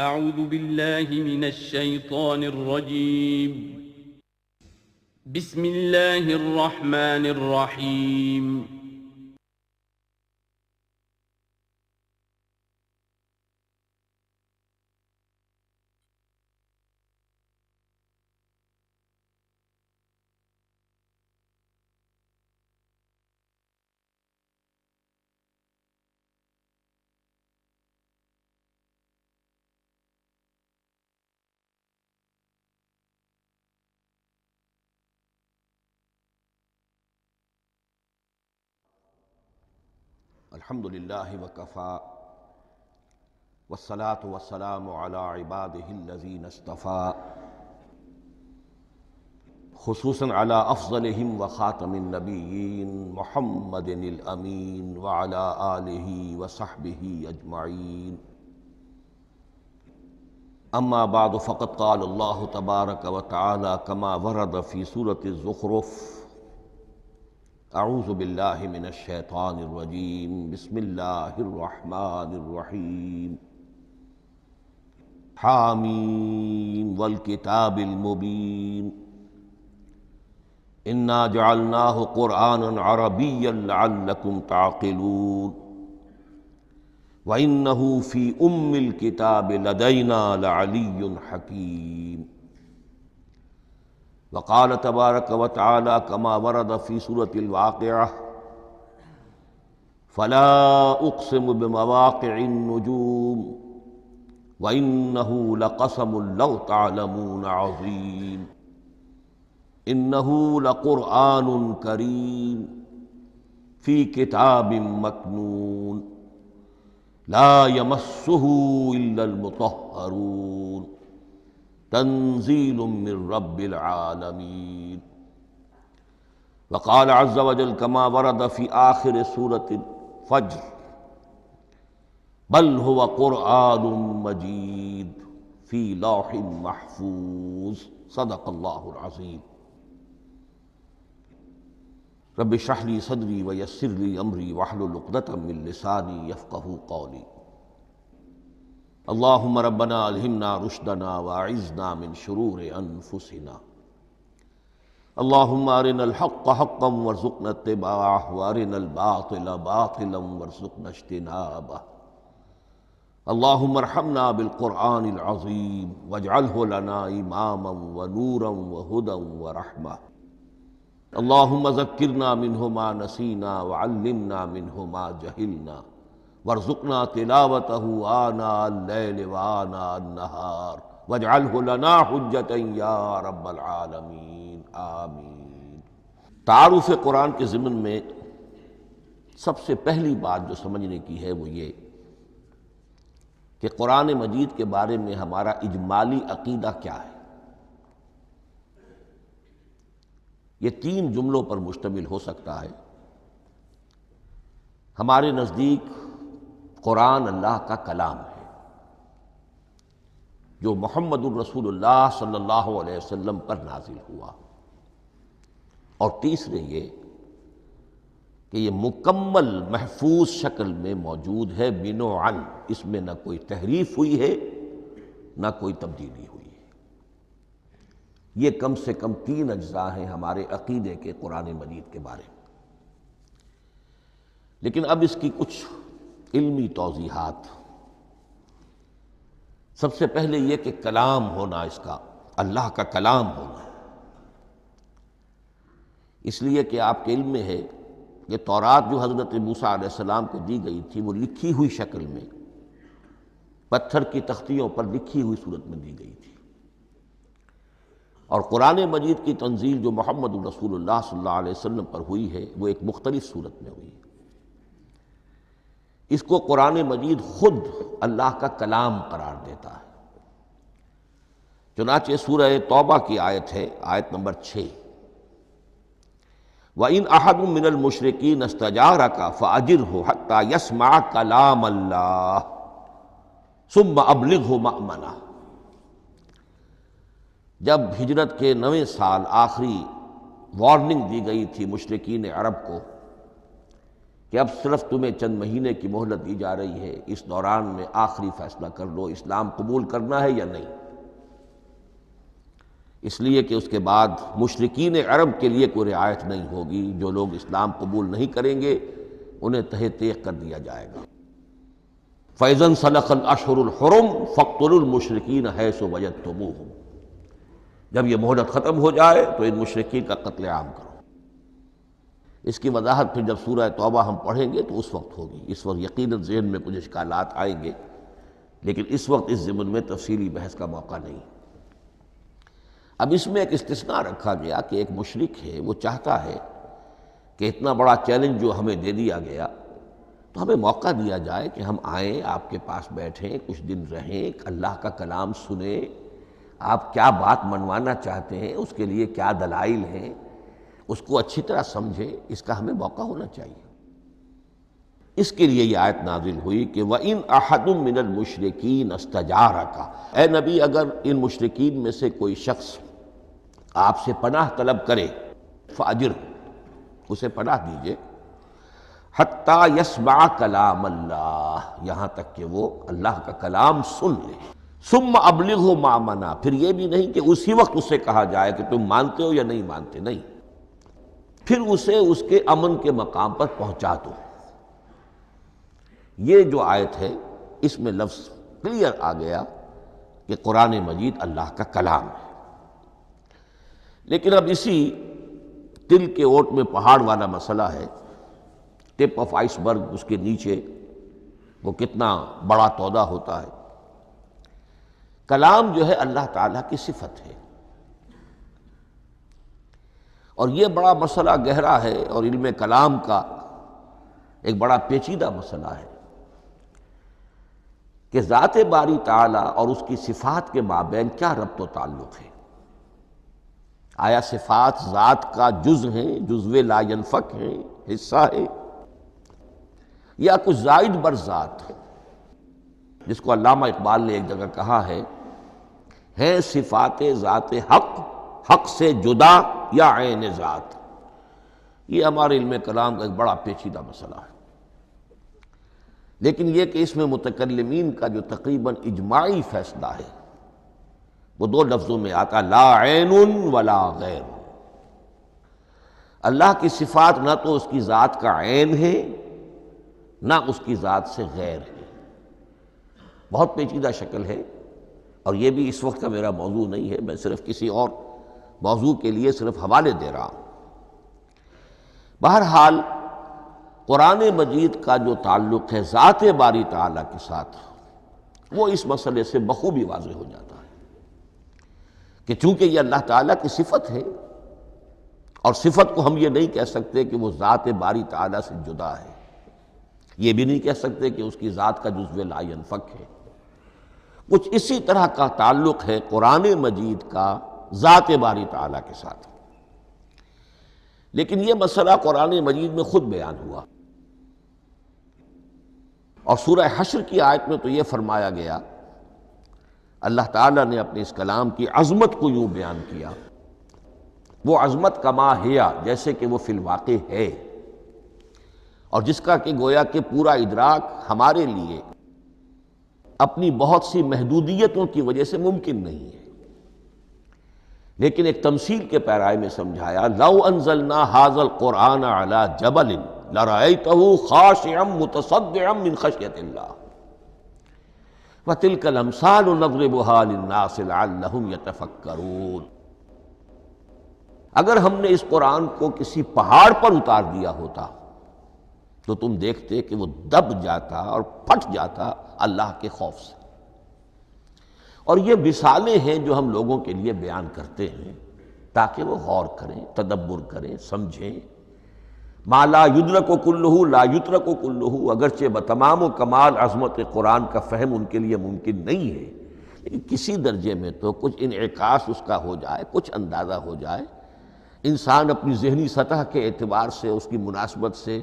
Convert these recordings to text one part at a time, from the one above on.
اعوذ باللہ من الشیطان الرجیم بسم اللہ الرحمن الرحیم الحمد للہ وکفیٰ والصلاة والسلام علی عبادہ الذین اصطفیٰ خصوصاً علی افضلہم وخاتم النبیین محمد الامین وعلی آلہ وصحبہ اجمعین اما بعد فقد قال اللہ تبارک وتعالی کما ورد فی سورۃ الزخرف اعوذ باللہ من الشیطان الرجیم بسم اللہ الرحمن الرحیم حامیم والکتاب المبین انا جعلناہ قرآنا عربیا لعلکم تعقلون وَإِنَّهُ فِي أُمِّ الْكِتَابِ لَدَيْنَا لَعَلِيٌّ حَكِيمٌ وقال تبارک وتعالی کما ورد فی سورۃ الواقعہ فلا اقسم بمواقع النجوم وإنه لقسم لو تعلمون عظیم انه لقرآن کریم فی کتاب مکنون لا یمسہ الا المطہرون تنزیل من رب العالمین وقال عز وجل کما ورد فی آخر سورۃ الفجر بل هو قرآن مجید فی لوح محفوظ صدق اللہ العظیم رب اشرح لی صدری ویسر لی امری واحلل عقدۃ من لسانی یفقہوا قولی اللہم ربنا الہمنا رشدنا واعذنا من شرور انفسنا اللہم ارنا الحق حقا وارزقنا اتباعہ وارنا الباطل باطلا وارزقنا اجتنابہ اللہم ارحمنا بالقرآن العظیم واجعلہ لنا اماما ونورا وہدا ورحمہ اللہم ذکرنا منہ ما نسینا وعلمنا منہ ما جہلنا وارزقنا تلاوتہ آناء اللیل وآناء النہار واجعلہ لنا حجتا یا رب العالمین آمین۔ تعارف قرآن کے ضمن میں سب سے پہلی بات جو سمجھنے کی ہے وہ یہ کہ قرآن مجید کے بارے میں ہمارا اجمالی عقیدہ کیا ہے۔ یہ تین جملوں پر مشتمل ہو سکتا ہے۔ ہمارے نزدیک قرآن اللہ کا کلام ہے جو محمد الرسول اللہ صلی اللہ علیہ وسلم پر نازل ہوا، اور تیسرے یہ کہ یہ مکمل محفوظ شکل میں موجود ہے بنوعاً، اس میں نہ کوئی تحریف ہوئی ہے نہ کوئی تبدیلی ہوئی ہے۔ یہ کم سے کم تین اجزاء ہیں ہمارے عقیدے کے قرآن مجید کے بارے میں۔ لیکن اب اس کی کچھ علمی توضیحات۔ سب سے پہلے یہ کہ کلام ہونا، اس کا اللہ کا کلام ہونا، اس لیے کہ آپ کے علم میں ہے کہ تورات جو حضرت موسیٰ علیہ السلام کو دی گئی تھی وہ لکھی ہوئی شکل میں پتھر کی تختیوں پر لکھی ہوئی صورت میں دی گئی تھی، اور قرآن مجید کی تنزیل جو محمد رسول اللہ صلی اللہ علیہ وسلم پر ہوئی ہے وہ ایک مختلف صورت میں ہوئی ہے۔ اس کو قرآن مجید خود اللہ کا کلام قرار دیتا ہے۔ چنانچہ سورہ توبہ کی آیت ہے، آیت نمبر 6، وَإِنْ أَحَدٌ مِّنَ الْمُشْرِكِينَ اسْتَجَارَكَ فَأَجِرْهُ حَتَّى يَسْمَعَ كَلَامَ اللَّهِ ثُمَّ أَبْلِغْهُ مَأْمَنَهُ۔ جب ہجرت کے 9ویں سال آخری وارننگ دی گئی تھی مشرکین عرب کو کہ اب صرف تمہیں چند مہینے کی مہلت دی جا رہی ہے، اس دوران میں آخری فیصلہ کر لو اسلام قبول کرنا ہے یا نہیں، اس لیے کہ اس کے بعد مشرکین عرب کے لیے کوئی رعایت نہیں ہوگی، جو لوگ اسلام قبول نہیں کریں گے انہیں تہہ تیغ کر دیا جائے گا۔ فَإِذَا انْسَلَخَ الْأَشْهُرُ الْحُرُمُ فَاقْتُلُوا الْمُشْرِكِينَ حَيْثُ وَجَدتُّمُوهُمْ، جب یہ مہلت ختم ہو جائے تو ان مشرکین کا قتل عام کرو۔ اس کی وضاحت پھر جب سورہ توبہ ہم پڑھیں گے تو اس وقت ہوگی، اس وقت یقیناً ذہن میں کچھ اشکالات آئیں گے، لیکن اس وقت اس ضمن میں تفصیلی بحث کا موقع نہیں۔ اب اس میں ایک استثناء رکھا گیا کہ ایک مشرک ہے، وہ چاہتا ہے کہ اتنا بڑا چیلنج جو ہمیں دے دیا گیا تو ہمیں موقع دیا جائے کہ ہم آئیں، آپ کے پاس بیٹھیں، کچھ دن رہیں، اللہ کا کلام سنیں، آپ کیا بات منوانا چاہتے ہیں، اس کے لیے کیا دلائل ہیں، اس کو اچھی طرح سمجھیں، اس کا ہمیں موقع ہونا چاہیے۔ اس کے لیے یہ آیت نازل ہوئی کہ وَإِنْ أَحَدٌ مِّنَ الْمُشْرِكِينَ اسْتَجَارَكَ، اے نبی اگر ان مشرکین میں سے کوئی شخص آپ سے پناہ طلب کرے فَأَجِرْهُ، اسے پناہ دیجئے، حتیٰ یسمع کلام اللہ، یہاں تک کہ وہ اللہ کا کلام سن لے، ثم ابلغہ مأمنا، پھر یہ بھی نہیں کہ اسی وقت اسے کہا جائے کہ تم مانتے ہو یا نہیں مانتے، نہیں، پھر اسے اس کے امن کے مقام پر پہنچا دو۔ یہ جو آیت ہے اس میں لفظ کلیئر آ گیا کہ قرآن مجید اللہ کا کلام ہے۔ لیکن اب اسی تل کے اوٹ میں پہاڑ والا مسئلہ ہے، ٹپ آف آئس برگ، اس کے نیچے وہ کتنا بڑا تودہ ہوتا ہے۔ کلام جو ہے اللہ تعالیٰ کی صفت ہے، اور یہ بڑا مسئلہ گہرا ہے، اور علم کلام کا ایک بڑا پیچیدہ مسئلہ ہے کہ ذات باری تعالیٰ اور اس کی صفات کے مابین کیا ربط و تعلق ہے۔ آیا صفات ذات کا جز ہیں، جزو لا ینفک ہیں، حصہ ہے، یا کچھ زائد بر ذات ہے، جس کو علامہ اقبال نے ایک جگہ کہا ہے صفات ذات حق، حق سے جدا یا عین ذات۔ یہ ہمارے علم کلام کا ایک بڑا پیچیدہ مسئلہ ہے، لیکن یہ کہ اس میں متکلمین کا جو تقریباً اجماعی فیصلہ ہے وہ دو لفظوں میں آتا، لا عین ولا غیر۔ اللہ کی صفات نہ تو اس کی ذات کا عین ہے نہ اس کی ذات سے غیر ہے، بہت پیچیدہ شکل ہے، اور یہ بھی اس وقت کا میرا موضوع نہیں ہے، میں صرف کسی اور موضوع کے لیے صرف حوالے دے رہا ہوں۔ بہرحال قرآن مجید کا جو تعلق ہے ذات باری تعالیٰ کے ساتھ، وہ اس مسئلے سے بخوبی واضح ہو جاتا ہے کہ چونکہ یہ اللہ تعالیٰ کی صفت ہے، اور صفت کو ہم یہ نہیں کہہ سکتے کہ وہ ذات باری تعالیٰ سے جدا ہے، یہ بھی نہیں کہہ سکتے کہ اس کی ذات کا جزو لا ینفک ہے، کچھ اسی طرح کا تعلق ہے قرآن مجید کا ذات باری تعالیٰ کے ساتھ۔ لیکن یہ مسئلہ قرآن مجید میں خود بیان ہوا، اور سورہ حشر کی آیت میں تو یہ فرمایا گیا، اللہ تعالیٰ نے اپنے اس کلام کی عظمت کو یوں بیان کیا، وہ عظمت کما ہیا، جیسے کہ وہ فی الواقع ہے، اور جس کا کہ گویا کہ پورا ادراک ہمارے لیے اپنی بہت سی محدودیتوں کی وجہ سے ممکن نہیں ہے، لیکن ایک تمثیل کے پیرائے میں سمجھایا، لو انزلنا ھذا القرآن علی جبل لرأیتہ خاشعا متصدعا من خشیۃ اللہ وتلک الامثال نضربها للناس لعلهم یتفکرون۔ اگر ہم نے اس قرآن کو کسی پہاڑ پر اتار دیا ہوتا تو تم دیکھتے کہ وہ دب جاتا اور پھٹ جاتا اللہ کے خوف سے۔ اور یہ مثالیں ہیں جو ہم لوگوں کے لیے بیان کرتے ہیں تاکہ وہ غور کریں، تدبر کریں، سمجھیں۔ ما لا یدرک کلہ لا یترک کلہ، اگرچہ بتمام و کمال عظمت قرآن کا فہم ان کے لیے ممکن نہیں ہے، لیکن کسی درجے میں تو کچھ انعکاس اس کا ہو جائے، کچھ اندازہ ہو جائے، انسان اپنی ذہنی سطح کے اعتبار سے، اس کی مناسبت سے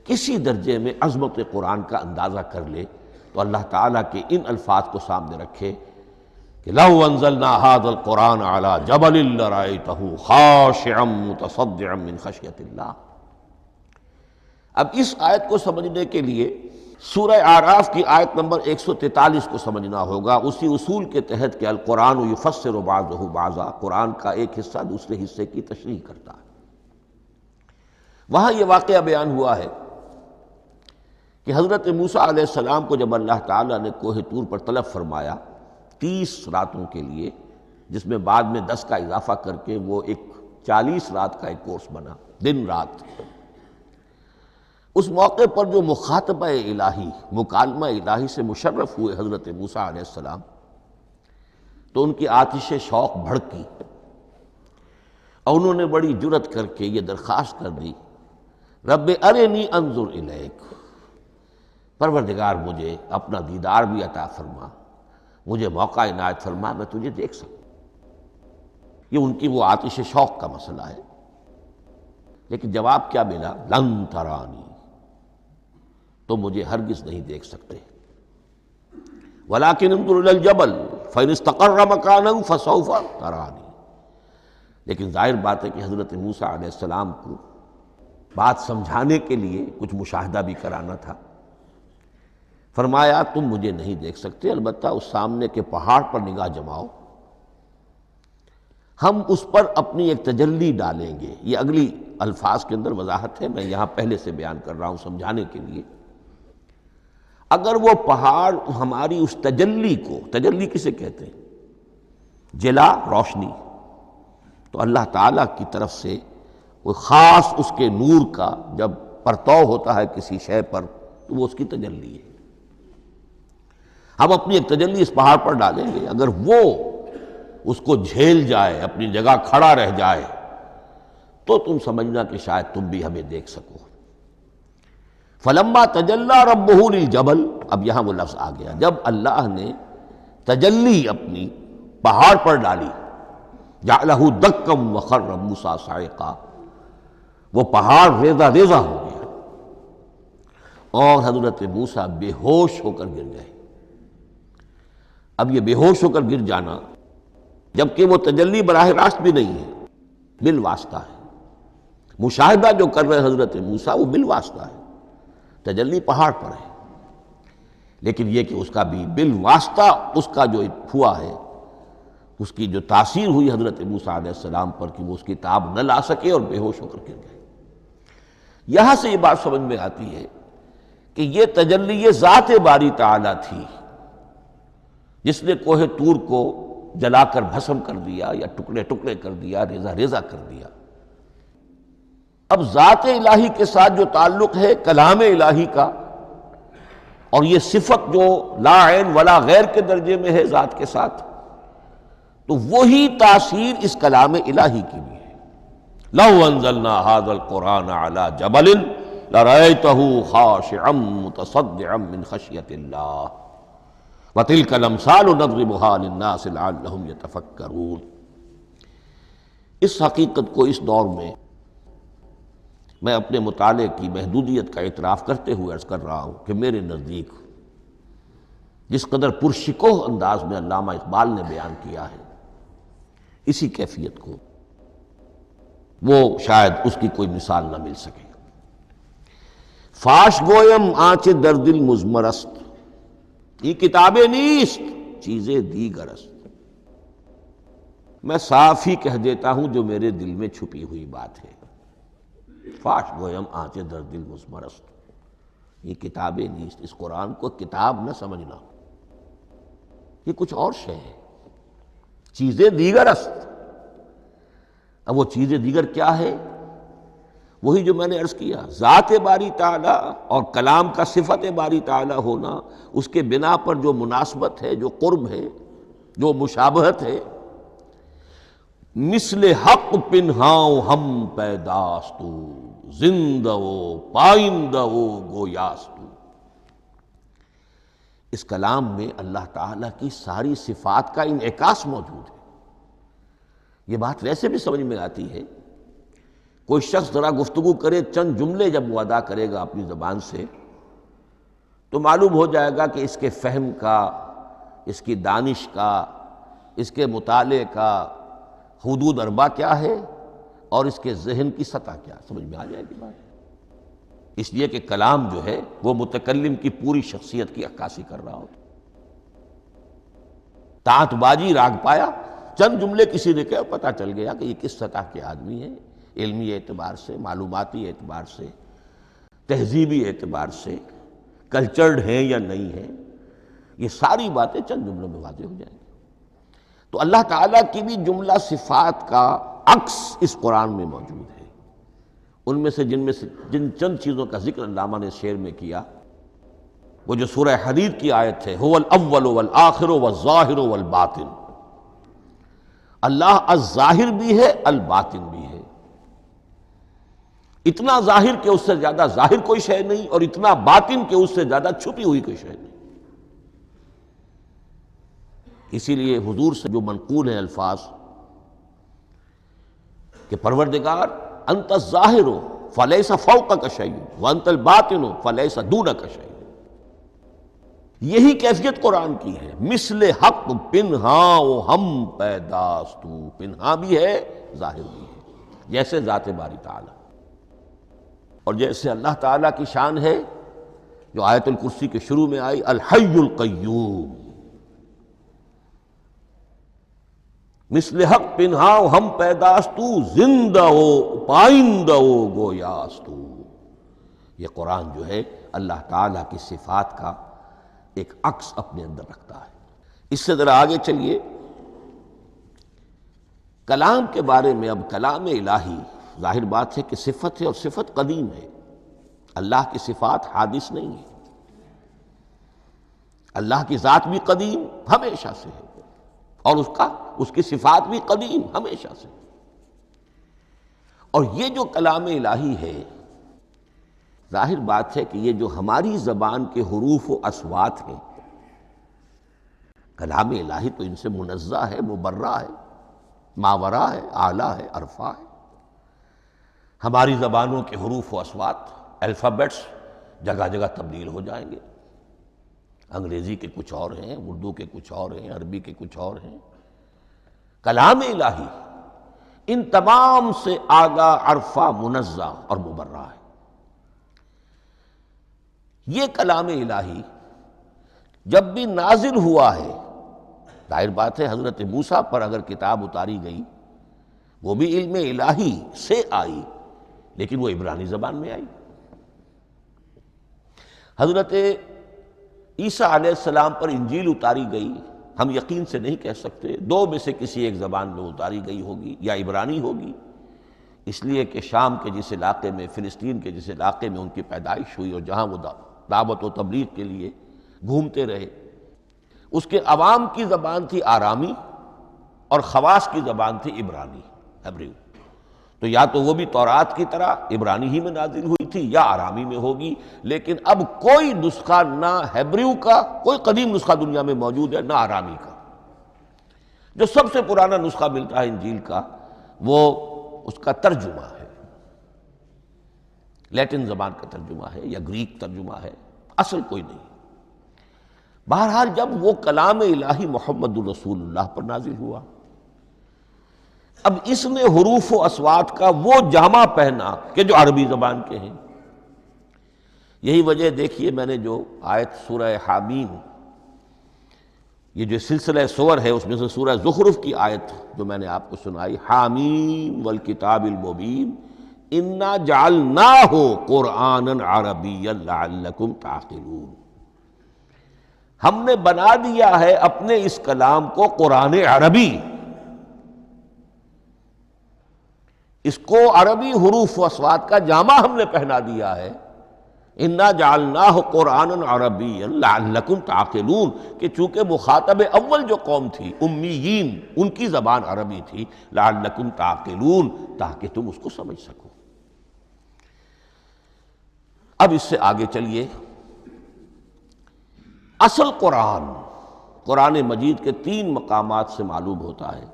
کسی درجے میں عظمت قرآن کا اندازہ کر لے، تو اللہ تعالیٰ کے ان الفاظ کو سامنے رکھے کہ لو انزلنا ھذا القرآن علی جبل لرأیتہ خاشعا متصدعا من خشیۃ اللہ۔ اب اس آیت کو سمجھنے کے لیے سورہ اعراف کی آیت نمبر 143 کو سمجھنا ہوگا، اسی اصول کے تحت کہ القرآن یفسر بعضہ بعضا، قرآن کا ایک حصہ دوسرے حصے کی تشریح کرتا ہے۔ وہاں یہ واقعہ بیان ہوا ہے کہ حضرت موسیٰ علیہ السلام کو جب اللہ تعالیٰ نے کوہ طور پر طلب فرمایا 30 راتوں کے لیے، جس میں بعد میں 10 کا اضافہ کر کے وہ ایک 40 رات کا ایک کورس بنا، دن رات، اس موقع پر جو مخاطبہ الہی، مکالمہ الہی سے مشرف ہوئے حضرت موسیٰ علیہ السلام، تو ان کی آتش شوق بھڑکی اور انہوں نے بڑی جرأت کر کے یہ درخواست کر دی، رب ارنی انظر الیک، پروردگار مجھے اپنا دیدار بھی عطا فرما، مجھے موقع عنایت فرما، میں تجھے دیکھ سکوں۔ یہ ان کی وہ آتش شوق کا مسئلہ ہے۔ لیکن جواب کیا ملا؟ لن ترانی، تو مجھے ہرگز نہیں دیکھ سکتے، ولیکن انظر الی الجبل فإن استقر مکانہ فسوف ترانی۔ لیکن ظاہر بات ہے کہ حضرت موسیٰ علیہ السلام کو بات سمجھانے کے لیے کچھ مشاہدہ بھی کرانا تھا۔ فرمایا تم مجھے نہیں دیکھ سکتے، البتہ اس سامنے کے پہاڑ پر نگاہ جماؤ، ہم اس پر اپنی ایک تجلی ڈالیں گے۔ یہ اگلی الفاظ کے اندر وضاحت ہے، میں یہاں پہلے سے بیان کر رہا ہوں سمجھانے کے لیے۔ اگر وہ پہاڑ ہماری اس تجلی کو، تجلی کسے کہتے ہیں؟ جلا، روشنی، تو اللہ تعالیٰ کی طرف سے کوئی خاص اس کے نور کا جب پرتو ہوتا ہے کسی شے پر تو وہ اس کی تجلی ہے۔ ہم اپنی ایک تجلی اس پہاڑ پر ڈالیں گے، اگر وہ اس کو جھیل جائے، اپنی جگہ کھڑا رہ جائے، تو تم سمجھنا کہ شاید تم بھی ہمیں دیکھ سکو۔ فلما تجلی ربہ للجبل، اب یہاں وہ لفظ آ گیا، جب اللہ نے تجلی اپنی پہاڑ پر ڈالی، جعلہ دکا وخر موسیٰ صعقا، وہ پہاڑ ریزہ ریزہ ہو گیا اور حضرت موسیٰ بے ہوش ہو کر گر گئے۔ اب یہ بے ہوش ہو کر گر جانا، جبکہ وہ تجلی براہ راست بھی نہیں ہے، بالواسطہ ہے۔ مشاہدہ جو کر رہے حضرت موسیٰ وہ بالواسطہ ہے، تجلی پہاڑ پر ہے، لیکن یہ کہ اس کا بھی بالواسطہ اس کا جو ہوا ہے، اس کی جو تاثیر ہوئی حضرت موسیٰ علیہ السلام پر کہ وہ اس کی تاب نہ لا سکے اور بے ہوش ہو کر گر گئے۔ یہاں سے یہ بات سمجھ میں آتی ہے کہ یہ تجلی یہ ذات باری تعالیٰ تھی جس نے کوہ طور کو جلا کر بھسم کر دیا یا ٹکڑے ٹکڑے کر دیا، ریزہ ریزہ کر دیا۔ اب ذات الہی کے ساتھ جو تعلق ہے کلام الہی کا، اور یہ صفت جو لا عین ولا غیر کے درجے میں ہے ذات کے ساتھ، تو وہی تاثیر اس کلام الہی کی بھی ہے۔ لو انزلنا هذا القرآن على جبل لرأيته خاشعا متصدعا من خشية الله وتلك الامثال نضربها للناس لعلهم يتفكرون۔ اس حقیقت کو اس دور میں میں اپنے مطالعے کی محدودیت کا اعتراف کرتے ہوئے عرض کر رہا ہوں کہ میرے نزدیک جس قدر پرشکوہ انداز میں علامہ اقبال نے بیان کیا ہے، اسی کیفیت کو وہ شاید اس کی کوئی مثال نہ مل سکے۔ فاش گویم آنچ در دل مضمر است، یہ کتابیں نیست چیزیں دیگر است۔ میں صاف ہی کہہ دیتا ہوں جو میرے دل میں چھپی ہوئی بات ہے۔ فاش گویم آنچ در دل مضمر است، یہ کتابیں نیست، اس قرآن کو کتاب نہ سمجھنا، یہ کچھ اور شے ہے، چیزیں دیگر است۔ اب وہ چیزیں دیگر کیا ہے؟ وہی جو میں نے عرض کیا، ذات باری تعالیٰ اور کلام کا صفت باری تعالیٰ ہونا، اس کے بنا پر جو مناسبت ہے، جو قرب ہے، جو مشابہت ہے۔ مثل حق پنہاؤ ہم پیداستو، زندہ و پائندہ و گویاستو۔ اس کلام میں اللہ تعالیٰ کی ساری صفات کا انعکاس موجود ہے۔ یہ بات ویسے بھی سمجھ میں آتی ہے، کوئی شخص ذرا گفتگو کرے، چند جملے جب وہ ادا کرے گا اپنی زبان سے، تو معلوم ہو جائے گا کہ اس کے فہم کا، اس کی دانش کا، اس کے مطالعے کا حدود اربع کیا ہے اور اس کے ذہن کی سطح کیا، سمجھ میں آ جائے گی بات۔ اس لیے کہ کلام جو ہے وہ متکلم کی پوری شخصیت کی عکاسی کر رہا ہوتا۔ تانت بازی راگ پایا، چند جملے کسی نے کہا، پتہ چل گیا کہ یہ کس سطح کے آدمی ہے، علمی اعتبار سے، معلوماتی اعتبار سے، تہذیبی اعتبار سے، کلچرڈ ہیں یا نہیں ہیں۔ یہ ساری باتیں چند جملوں میں واضح ہو جائیں گی۔ تو اللہ تعالیٰ کی بھی جملہ صفات کا عکس اس قرآن میں موجود ہے۔ ان میں سے جن چند چیزوں کا ذکر علامہ نے شعر میں کیا، وہ جو سورہ حدید کی آیت ہے، هو الاول والآخر والظاہر والباطن، اللہ الظاہر بھی ہے، الباطن بھی ہے۔ اتنا ظاہر کہ اس سے زیادہ ظاہر کوئی شے نہیں، اور اتنا باطن کہ اس سے زیادہ چھپی ہوئی کوئی شے نہیں۔ اسی لیے حضور سے جو منقول ہیں الفاظ کہ پروردگار انت الظاہر فلیس فوقک شیء وانت الباطن فلیس دونک شیء، یہی کیفیت قرآن کی ہے۔ مثل حق پنہاں و ہم پیداستو، پنہاں بھی ہے ظاہر بھی ہے، جیسے ذات باری تعالی، اور جیسے اللہ تعالیٰ کی شان ہے جو آیت الکرسی کے شروع میں آئی، الحی القیوم، مثل حق پنہاں و ہم پیداستو، زندہ ہو پائندہ ہو گویاستو۔ یہ قرآن جو ہے اللہ تعالیٰ کی صفات کا ایک عکس اپنے اندر رکھتا ہے۔ اس سے ذرا آگے چلیے، کلام کے بارے میں۔ اب کلام الہی ظاہر بات ہے کہ صفت ہے، اور صفت قدیم ہے۔ اللہ کی صفات حادث نہیں ہے، اللہ کی ذات بھی قدیم ہمیشہ سے ہے، اور اس کی صفات بھی قدیم ہمیشہ سے۔ اور یہ جو کلام الہی ہے، ظاہر بات ہے کہ یہ جو ہماری زبان کے حروف و اصوات ہیں، کلام الہی تو ان سے منزہ ہے، مبرہ ہے، ماورا ہے، اعلیٰ ہے، عرفہ ہے۔ ہماری زبانوں کے حروف و اصوات، الفابیٹس جگہ جگہ تبدیل ہو جائیں گے، انگریزی کے کچھ اور ہیں، اردو کے کچھ اور ہیں، عربی کے کچھ اور ہیں۔ کلام الہی ان تمام سے آگاہ، عرفہ، منزہ اور مبرہ ہے۔ یہ کلام الہی جب بھی نازل ہوا ہے، ظاہر بات ہے حضرت موسیٰ پر اگر کتاب اتاری گئی، وہ بھی علم الہی سے آئی، لیکن وہ عبرانی زبان میں آئی۔ حضرت عیسیٰ علیہ السلام پر انجیل اتاری گئی، ہم یقین سے نہیں کہہ سکتے، دو میں سے کسی ایک زبان میں اتاری گئی ہوگی، یا عبرانی ہوگی، اس لیے کہ شام کے جس علاقے میں، فلسطین کے جس علاقے میں ان کی پیدائش ہوئی، اور جہاں وہ دعوت و تبلیغ کے لیے گھومتے رہے، اس کے عوام کی زبان تھی آرامی، اور خواص کی زبان تھی عبرانی، ہیبریو۔ تو یا تو وہ بھی تورات کی طرح عبرانی ہی میں نازل ہوئی تھی، یا آرامی میں ہوگی، لیکن اب کوئی نسخہ نہ ہیبریو کا، کوئی قدیم نسخہ دنیا میں موجود ہے، نہ آرامی کا۔ جو سب سے پرانا نسخہ ملتا ہے انجیل کا، وہ اس کا ترجمہ ہے، لیٹن زبان کا ترجمہ ہے، یا گریک ترجمہ ہے، اصل کوئی نہیں۔ بہرحال جب وہ کلام الہی محمد الرسول اللہ پر نازل ہوا، اب اس نے حروف و اصوات کا وہ جامہ پہنا کہ جو عربی زبان کے ہیں۔ یہی وجہ دیکھیے، میں نے جو آیت سورہ حامیم، یہ جو سلسلہ سور ہے اس میں سے سورہ زخرف کی آیت جو میں نے آپ کو سنائی، حامیم والکتاب المبین انا جعلناہ قرآنا عربیا لعلکم تعقلون، ہم نے بنا دیا ہے اپنے اس کلام کو قرآن عربی، اس کو عربی حروف و اصوات کا جامہ ہم نے پہنا دیا ہے، انا جعلناہ قرآنا عربیا لعلکم تعقلون، کہ چونکہ مخاطب اول جو قوم تھی امیین، ان کی زبان عربی تھی، لعلکم تعقلون، تاکہ تم اس کو سمجھ سکو۔ اب اس سے آگے چلیے، اصل قرآن مجید کے 3 مقامات سے معلوم ہوتا ہے،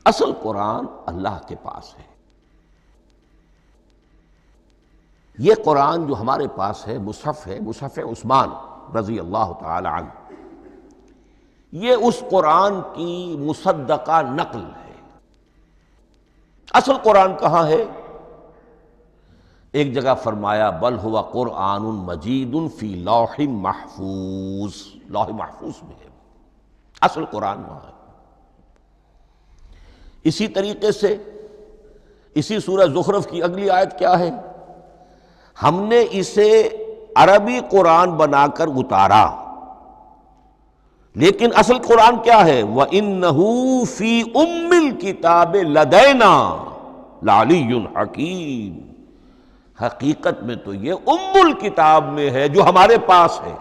اصل قرآن اللہ کے پاس ہے۔ یہ قرآن جو ہمارے پاس ہے، مصحف عثمان رضی اللہ تعالی عنہ، یہ اس قرآن کی مصدقہ نقل ہے۔ اصل قرآن کہاں ہے؟ ایک جگہ فرمایا بل ہوا قرآن مجید فی لوح محفوظ، لوح محفوظ میں ہے، اصل قرآن وہاں ہے۔ اسی طریقے سے اسی سورہ زخرف کی اگلی آیت کیا ہے؟ ہم نے اسے عربی قرآن بنا کر اتارا، لیکن اصل قرآن کیا ہے؟ وَإِنَّهُ فِي أُمِّ الْكِتَابِ لَدَيْنَا لَعَلِيٌّ حَكِيمٌ، حقیقت میں تو یہ ام الکتاب میں ہے جو ہمارے پاس ہے،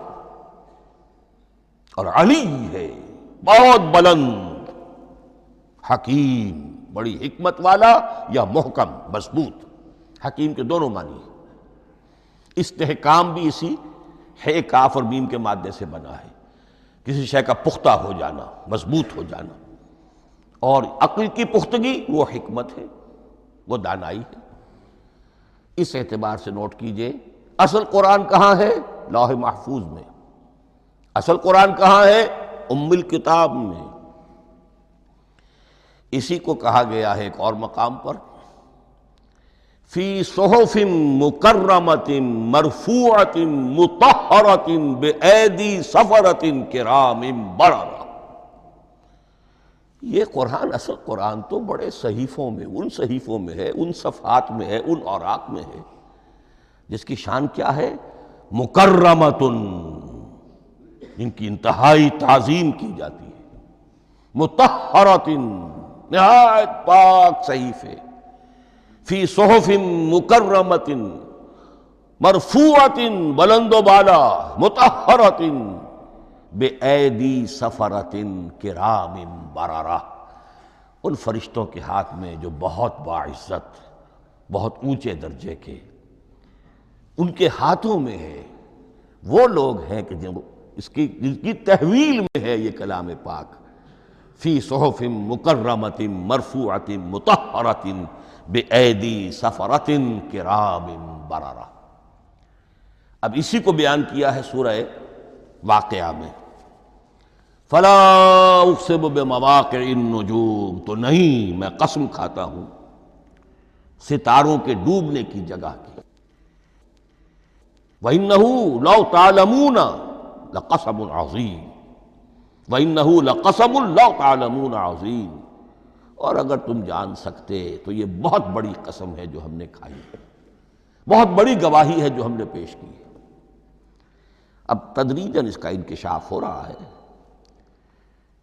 اور علی ہے بہت بلند، حکیم بڑی حکمت والا، یا محکم مضبوط۔ حکیم کے دونوں معنی ہیں۔ استحکام بھی اسی ہے کاف اور میم کے مادے سے بنا ہے، کسی شے کا پختہ ہو جانا، مضبوط ہو جانا، اور عقل کی پختگی وہ حکمت ہے، وہ دانائی ہے۔ اس اعتبار سے نوٹ کیجئے اصل قرآن کہاں ہے؟ لوح محفوظ میں۔ اصل قرآن کہاں ہے؟ ام الکتاب میں۔ اسی کو کہا گیا ہے ایک اور مقام پر فی صحف مکرمۃ مرفوعۃ مطہرۃ بایدی سفرۃ کرام بررہ۔ یہ قرآن، اصل قرآن تو بڑے صحیفوں میں، ان صحیفوں میں ہے، ان صفحات میں ہے، ان اوراق میں ہے، جس کی شان کیا ہے؟ مکرمۃ، جن کی انتہائی تعظیم کی جاتی ہے، مطہرۃ، نہایت پاک صحیفے، فی صحف مکرمۃ مرفوعۃ، بلند و بالا، مطہرۃ بِأَيْدِي سَفَرَةٍ كِرَامٍ بَرَرَةٍ، ان فرشتوں کے ہاتھ میں جو بہت باعزت، بہت اونچے درجے کے، ان کے ہاتھوں میں ہے۔ وہ لوگ ہیں کہ جن کی تحویل میں ہے یہ کلام پاک، فی صحف مکرمۃ مرفوعۃ مطہرۃ بِأَيْدِي سَفَرَةٍ كِرَامٍ بَرَرَةٍ۔ اب اسی کو بیان کیا ہے سورہ واقعہ میں، فلا اقسم بمواقع النجوم، تو نہیں، میں قسم کھاتا ہوں ستاروں کے ڈوبنے کی جگہ کی۔ وَإِنَّهُ لَوْ تَعْلَمُونَ لَقَسَمٌ عَظِيمٌ، وَإِنَّهُ لَقَسَمٌ لَوْ تَعْلَمُونَ عَظِيمٌ، اور اگر تم جان سکتے تو یہ بہت بڑی قسم ہے جو ہم نے کھائی ہے، بہت بڑی گواہی ہے جو ہم نے پیش کی ہے۔ اب تدریجاً اس کا انکشاف ہو رہا ہے۔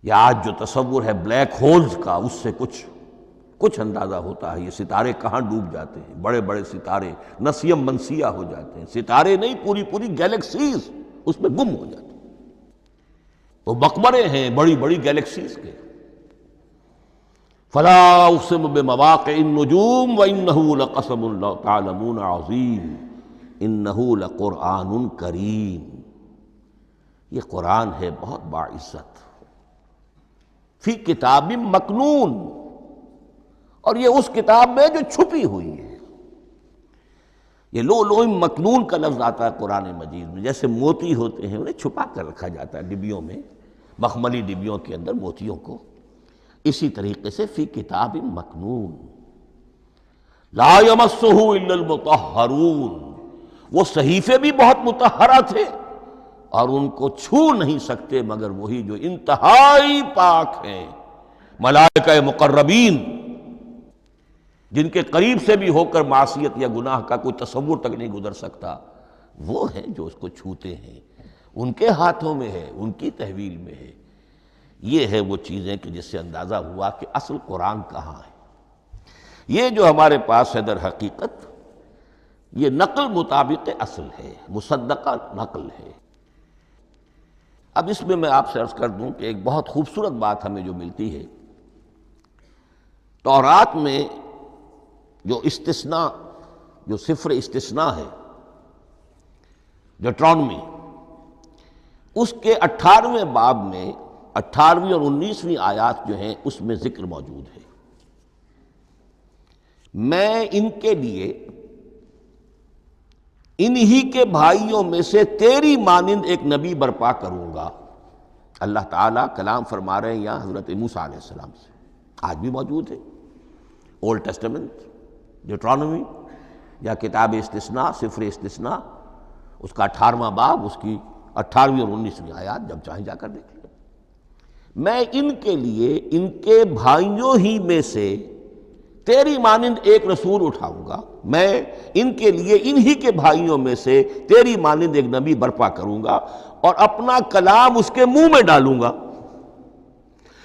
یہ آج جو تصور ہے بلیک ہولز کا، اس سے کچھ اندازہ ہوتا ہے یہ ستارے کہاں ڈوب جاتے ہیں۔ بڑے بڑے ستارے نسیم منسیہ ہو جاتے ہیں، ستارے نہیں، پوری گیلیکسیز اس میں گم ہو جاتے ہیں۔ وہ مقبرے ہیں بڑی بڑی گیلیکسیز کے۔ فلا اقسم بمواقع النجوم وانہ لقسم لو تعلمون عظیم انہ لقرآن کریم، یہ قرآن ہے بہت باعزت، فی کتاب مکنون، اور یہ اس کتاب میں جو چھپی ہوئی ہے۔ یہ لؤلؤ مکنون کا لفظ آتا ہے قرآن مجید میں، جیسے موتی ہوتے ہیں انہیں چھپا کر رکھا جاتا ہے ڈبیوں میں، مخملی ڈبیوں کے اندر موتیوں کو، اسی طریقے سے فی کتاب مکنون، لا یمسہ الا المطہرون، وہ صحیفے بھی بہت مطہرہ تھے اور ان کو چھو نہیں سکتے مگر وہی جو انتہائی پاک ہیں، ملائکہ مقربین، جن کے قریب سے بھی ہو کر معصیت یا گناہ کا کوئی تصور تک نہیں گزر سکتا، وہ ہیں جو اس کو چھوتے ہیں، ان کے ہاتھوں میں ہے، ان کی تحویل میں ہے۔ یہ ہے وہ چیزیں کہ جس سے اندازہ ہوا کہ اصل قرآن کہاں ہے۔ یہ جو ہمارے پاس ہے در حقیقت یہ نقل مطابق اصل ہے، مصدقہ نقل ہے۔ اب اس میں آپ سے عرض کر دوں کہ ایک بہت خوبصورت بات ہمیں جو ملتی ہے، تورات میں جو استثناء، جو صفر استثناء ہے، ڈیوٹرانومی، اس کے 18ویں باب میں 18ویں اور 19ویں آیات جو ہیں اس میں ذکر موجود ہے، میں ان کے لیے انہی کے بھائیوں میں سے تیری مانند ایک نبی برپا کروں گا۔ اللہ تعالیٰ کلام فرما رہے ہیں یہاں حضرت موسیٰ علیہ السلام سے، آج بھی موجود ہے، اولڈ ٹیسٹمنٹ، ڈیوٹرانومی یا کتاب استثناء سفر استثناء اس کا 18واں باب، اس کی 18ویں اور 19ویں آیات، جب چاہیں جا کر دیکھ لیں۔ میں ان کے لیے ان کے بھائیوں ہی میں سے تیری مانند ایک رسول اٹھاؤں گا، میں ان کے لیے انہی کے بھائیوں میں سے تیری مانند ایک نبی برپا کروں گا اور اپنا کلام اس کے منہ میں ڈالوں گا،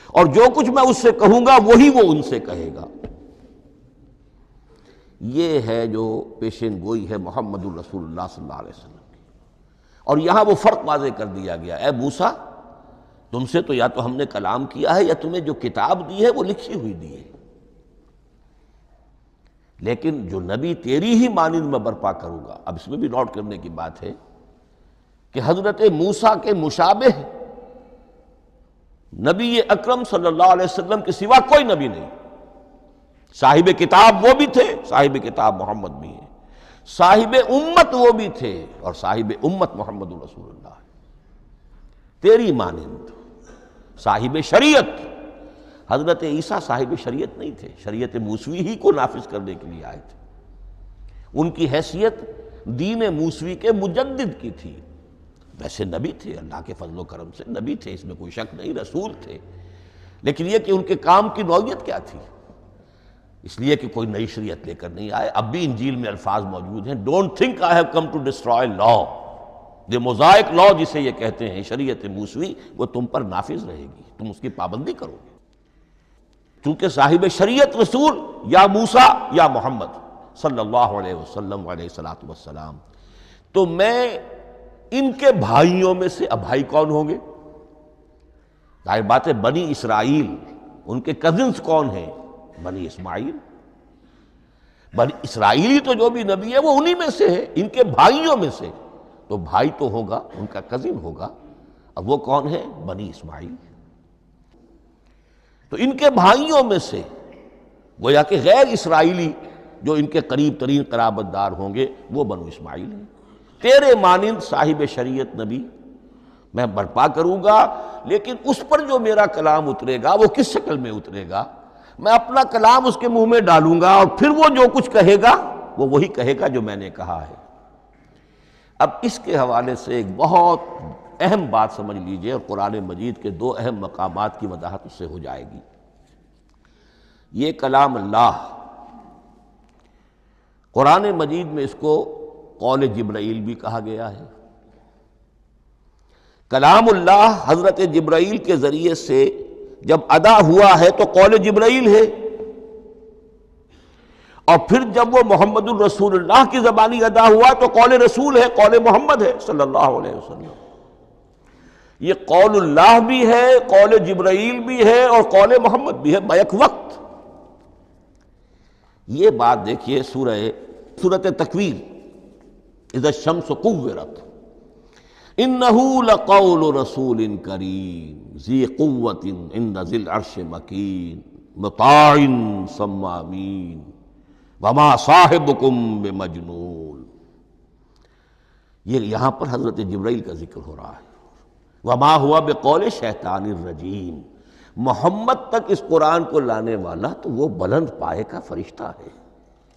اور جو کچھ میں اس سے کہوں گا وہی وہ ان سے کہے گا۔ یہ ہے جو پیشین گوئی ہے محمد الرسول اللہ صلی اللہ علیہ وسلم کی۔ اور یہاں وہ فرق واضح کر دیا گیا، اے موسیٰ تم سے تو یا تو ہم نے کلام کیا ہے یا تمہیں جو کتاب دی ہے وہ لکھی ہوئی دی ہے، لیکن جو نبی تیری ہی مانند میں برپا کروں گا۔ اب اس میں بھی نوٹ کرنے کی بات ہے کہ حضرت موسیٰ کے مشابہ نبی اکرم صلی اللہ علیہ وسلم کے سوا کوئی نبی نہیں۔ صاحب کتاب وہ بھی تھے، صاحب کتاب محمد بھی ہیں، صاحب امت وہ بھی تھے، اور صاحب امت محمد الرسول اللہ ہے تیری مانند۔ صاحب شریعت، حضرت عیسیٰ صاحب شریعت نہیں تھے، شریعت موسوی ہی کو نافذ کرنے کے لیے آئے تھے۔ ان کی حیثیت دین موسوی کے مجدد کی تھی، ویسے نبی تھے، اللہ کے فضل و کرم سے نبی تھے، اس میں کوئی شک نہیں، رسول تھے، لیکن یہ کہ ان کے کام کی نوعیت کیا تھی، اس لیے کہ کوئی نئی شریعت لے کر نہیں آئے۔ اب بھی انجیل میں الفاظ موجود ہیں، don't think I have come to destroy law, یہ موزائک لا جسے یہ کہتے ہیں، شریعت موسوی، وہ تم پر نافذ رہے گی، تم اس کی پابندی کرو گے، چونکہ صاحب شریعت رسول یا موسیٰ یا محمد صلی اللہ علیہ وسلم علیہ الصلوۃ والسلام۔ تو میں ان کے بھائیوں میں سے، اب بھائی کون ہوں گے؟ ظاہر بات ہے بنی اسرائیل، ان کے کزنز کون ہیں؟ بنی اسماعیل۔ بنی اسرائیلی تو جو بھی نبی ہے وہ انہی میں سے ہے، ان کے بھائیوں میں سے، تو بھائی تو ہوگا، ان کا کزن ہوگا، اب وہ کون ہے؟ بنی اسماعیل۔ تو ان کے بھائیوں میں سے گویا کہ غیر اسرائیلی جو ان کے قریب ترین قرابت دار ہوں گے وہ بنو اسماعیل ہیں۔ تیرے مانند صاحب شریعت نبی میں برپا کروں گا، لیکن اس پر جو میرا کلام اترے گا وہ کس شکل میں اترے گا؟ میں اپنا کلام اس کے منہ میں ڈالوں گا، اور پھر وہ جو کچھ کہے گا وہ وہی کہے گا جو میں نے کہا ہے۔ اب اس کے حوالے سے ایک بہت اہم بات سمجھ لیجئے، اور قرآن مجید کے دو اہم مقامات کی وضاحت اس سے ہو جائے گی۔ یہ کلام اللہ، قرآن مجید میں اس کو قول جبرائیل بھی کہا گیا ہے۔ کلام اللہ حضرت جبرائیل کے ذریعے سے جب ادا ہوا ہے تو قول جبرائیل ہے، اور پھر جب وہ محمد الرسول اللہ کی زبانی ادا ہوا تو قول رسول ہے، قول محمد ہے صلی اللہ علیہ وسلم۔ یہ قول اللہ بھی ہے، قول جبرائیل بھی ہے، اور قول محمد بھی ہے بیک وقت۔ یہ بات دیکھیے سورۃ تکویر، اذا الشمس کورت، انہ لقول رسول کریم ذی قوت عند ذی العرش مکین مطاع ثم امین وما صاحبکم بمجنون۔ یہ یہاں پر حضرت جبرائیل کا ذکر ہو رہا ہے۔ وما ہوا بقول شیطان الرجیم، محمد تک اس قرآن کو لانے والا تو وہ بلند پائے کا فرشتہ ہے،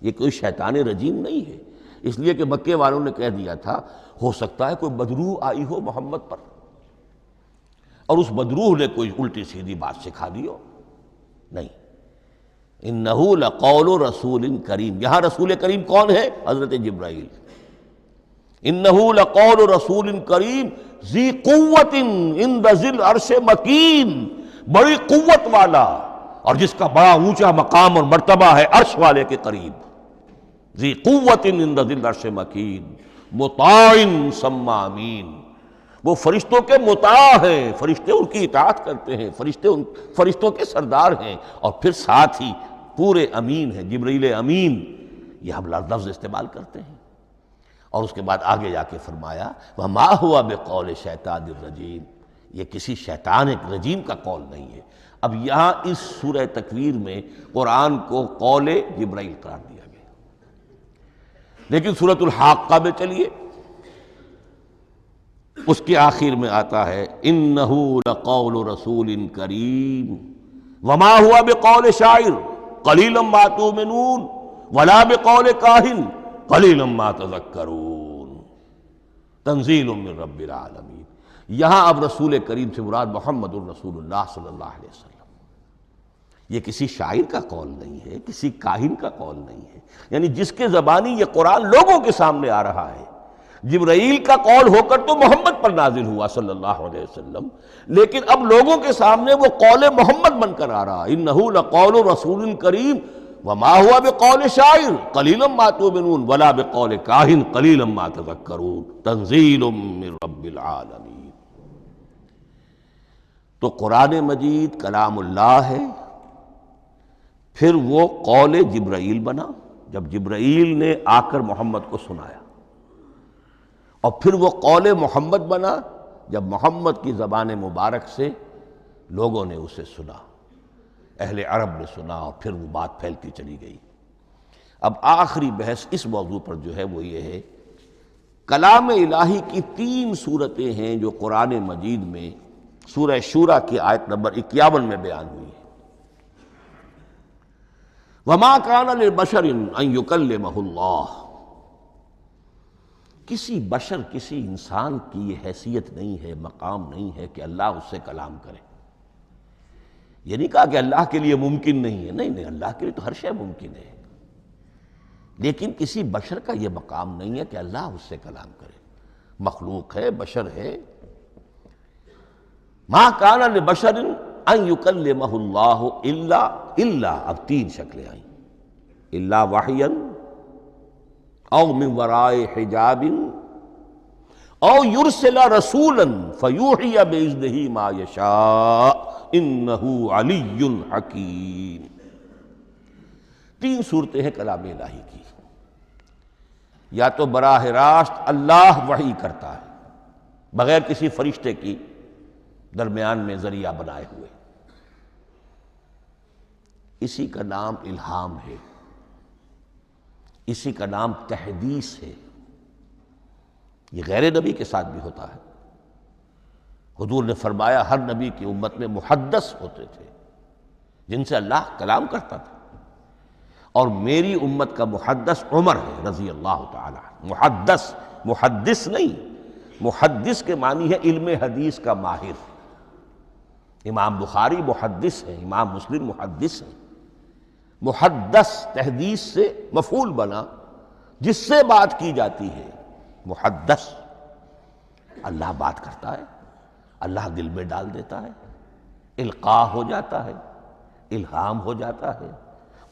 یہ کوئی شیطان رجیم نہیں ہے، اس لیے کہ مکے والوں نے کہہ دیا تھا ہو سکتا ہے کوئی بدروح آئی ہو محمد پر، اور اس بدروح نے کوئی الٹی سیدھی بات سکھا دی ہو، نہیں۔ انہ لقول رسول کریم، یہاں رسول کریم کون ہے؟ حضرت جبرائیل۔ انہ لقول رسول کریم ذی قوت عند ذی العرش مکین، بڑی قوت والا اور جس کا بڑا اونچا مقام اور مرتبہ ہے عرش والے کے قریب۔ ذی قوت عند ذی العرش مکین مطاع ثم امین، وہ فرشتوں کے مطاع ہیں، فرشتے ان کی اطاعت کرتے ہیں، فرشتوں کے سردار ہیں، اور پھر ساتھ ہی پورے امین ہیں، جبرائیل امین، یہ ہم لفظ استعمال کرتے ہیں۔ اور اس کے بعد آگے جا کے فرمایا وما ہوا بقول شیطان الرجیم، یہ کسی شیطان رجیم کا قول نہیں ہے۔ اب یہاں اس سورہ تکویر میں قرآن کو قول جبرائیل قرار دیا گیا، لیکن سورۃ الحاقہ میں چلیے، اس کے آخر میں آتا ہے انہ لقول رسول کریم وما ہوا بقول شاعر قلیلا ما تؤمنون ولا بقول کاہن قلیلا ما تذکرون تنزیل من رب العالمین۔ یہاں اب رسول کریم سے مراد محمد الرسول اللہ صلی اللہ علیہ وسلم۔ یہ کسی شاعر کا قول نہیں ہے، کسی کاہن کا قول نہیں ہے، یعنی جس کے زبانی یہ قرآن لوگوں کے سامنے آ رہا ہے۔ جبرائیل کا قول ہو کر تو محمد پر نازل ہوا صلی اللہ علیہ وسلم، لیکن اب لوگوں کے سامنے وہ قول محمد بن کر آ رہا۔ انہ لقول رسول کریم وما هو بقول شاعر قلیلا ما تؤمنون ولا بقول کاہن قلیلا ما تذکرون تنزیل من رب العالمین۔ تو قرآن مجید کلام اللہ ہے، پھر وہ قول جبرائیل بنا جب جبرائیل نے آ کر محمد کو سنایا، اور پھر وہ قول محمد بنا جب محمد کی زبان مبارک سے لوگوں نے اسے سنا، اہل عرب نے سنا، اور پھر وہ بات پھیلتی چلی گئی۔ اب آخری بحث اس موضوع پر جو ہے وہ یہ ہے، کلام الہی کی 3 صورتیں ہیں جو قرآن مجید میں سورہ شورى کی آیت نمبر 51 میں بیان ہوئی ہے۔ وَمَا كَانَ لِبَشَرٍ أَن يُكَلِّمَهُ اللَّهُ، کسی بشر، کسی انسان کی یہ حیثیت نہیں ہے، مقام نہیں ہے کہ اللہ اس سے کلام کرے۔ یہ نہیں کہا کہ اللہ کے لیے ممکن نہیں ہے، نہیں، اللہ کے لیے تو ہر شے ممکن ہے، لیکن کسی بشر کا یہ مقام نہیں ہے کہ اللہ اس سے کلام کرے۔ مخلوق ہے، بشر ہے۔ ما کان لبشر ان یکلمہ اللہ الا اب 3 شکلیں آئیں، الا وحیا او من وراء حجاب او یرسل رسولا فیوحی باذنہ ما یشاء انہ علی حکیم۔ 3 صورتیں ہیں کلام الہی کی۔ یا تو براہ راست اللہ وحی کرتا ہے بغیر کسی فرشتے کی درمیان میں ذریعہ بنائے ہوئے، اسی کا نام الہام ہے، اسی کا نام تحدیث ہے۔ یہ غیر نبی کے ساتھ بھی ہوتا ہے۔ حضور نے فرمایا ہر نبی کی امت میں محدث ہوتے تھے جن سے اللہ کلام کرتا تھا، اور میری امت کا محدث عمر ہے رضی اللہ تعالی عنہ۔ محدث، محدث نہیں، محدث کے معنی ہے علم حدیث کا ماہر۔ امام بخاری محدث ہیں، امام مسلم محدث ہیں۔ محدث تحدیث سے مفعول بنا، جس سے بات کی جاتی ہے۔ محدث، اللہ بات کرتا ہے، اللہ دل میں ڈال دیتا ہے، القاء ہو جاتا ہے، الہام ہو جاتا ہے،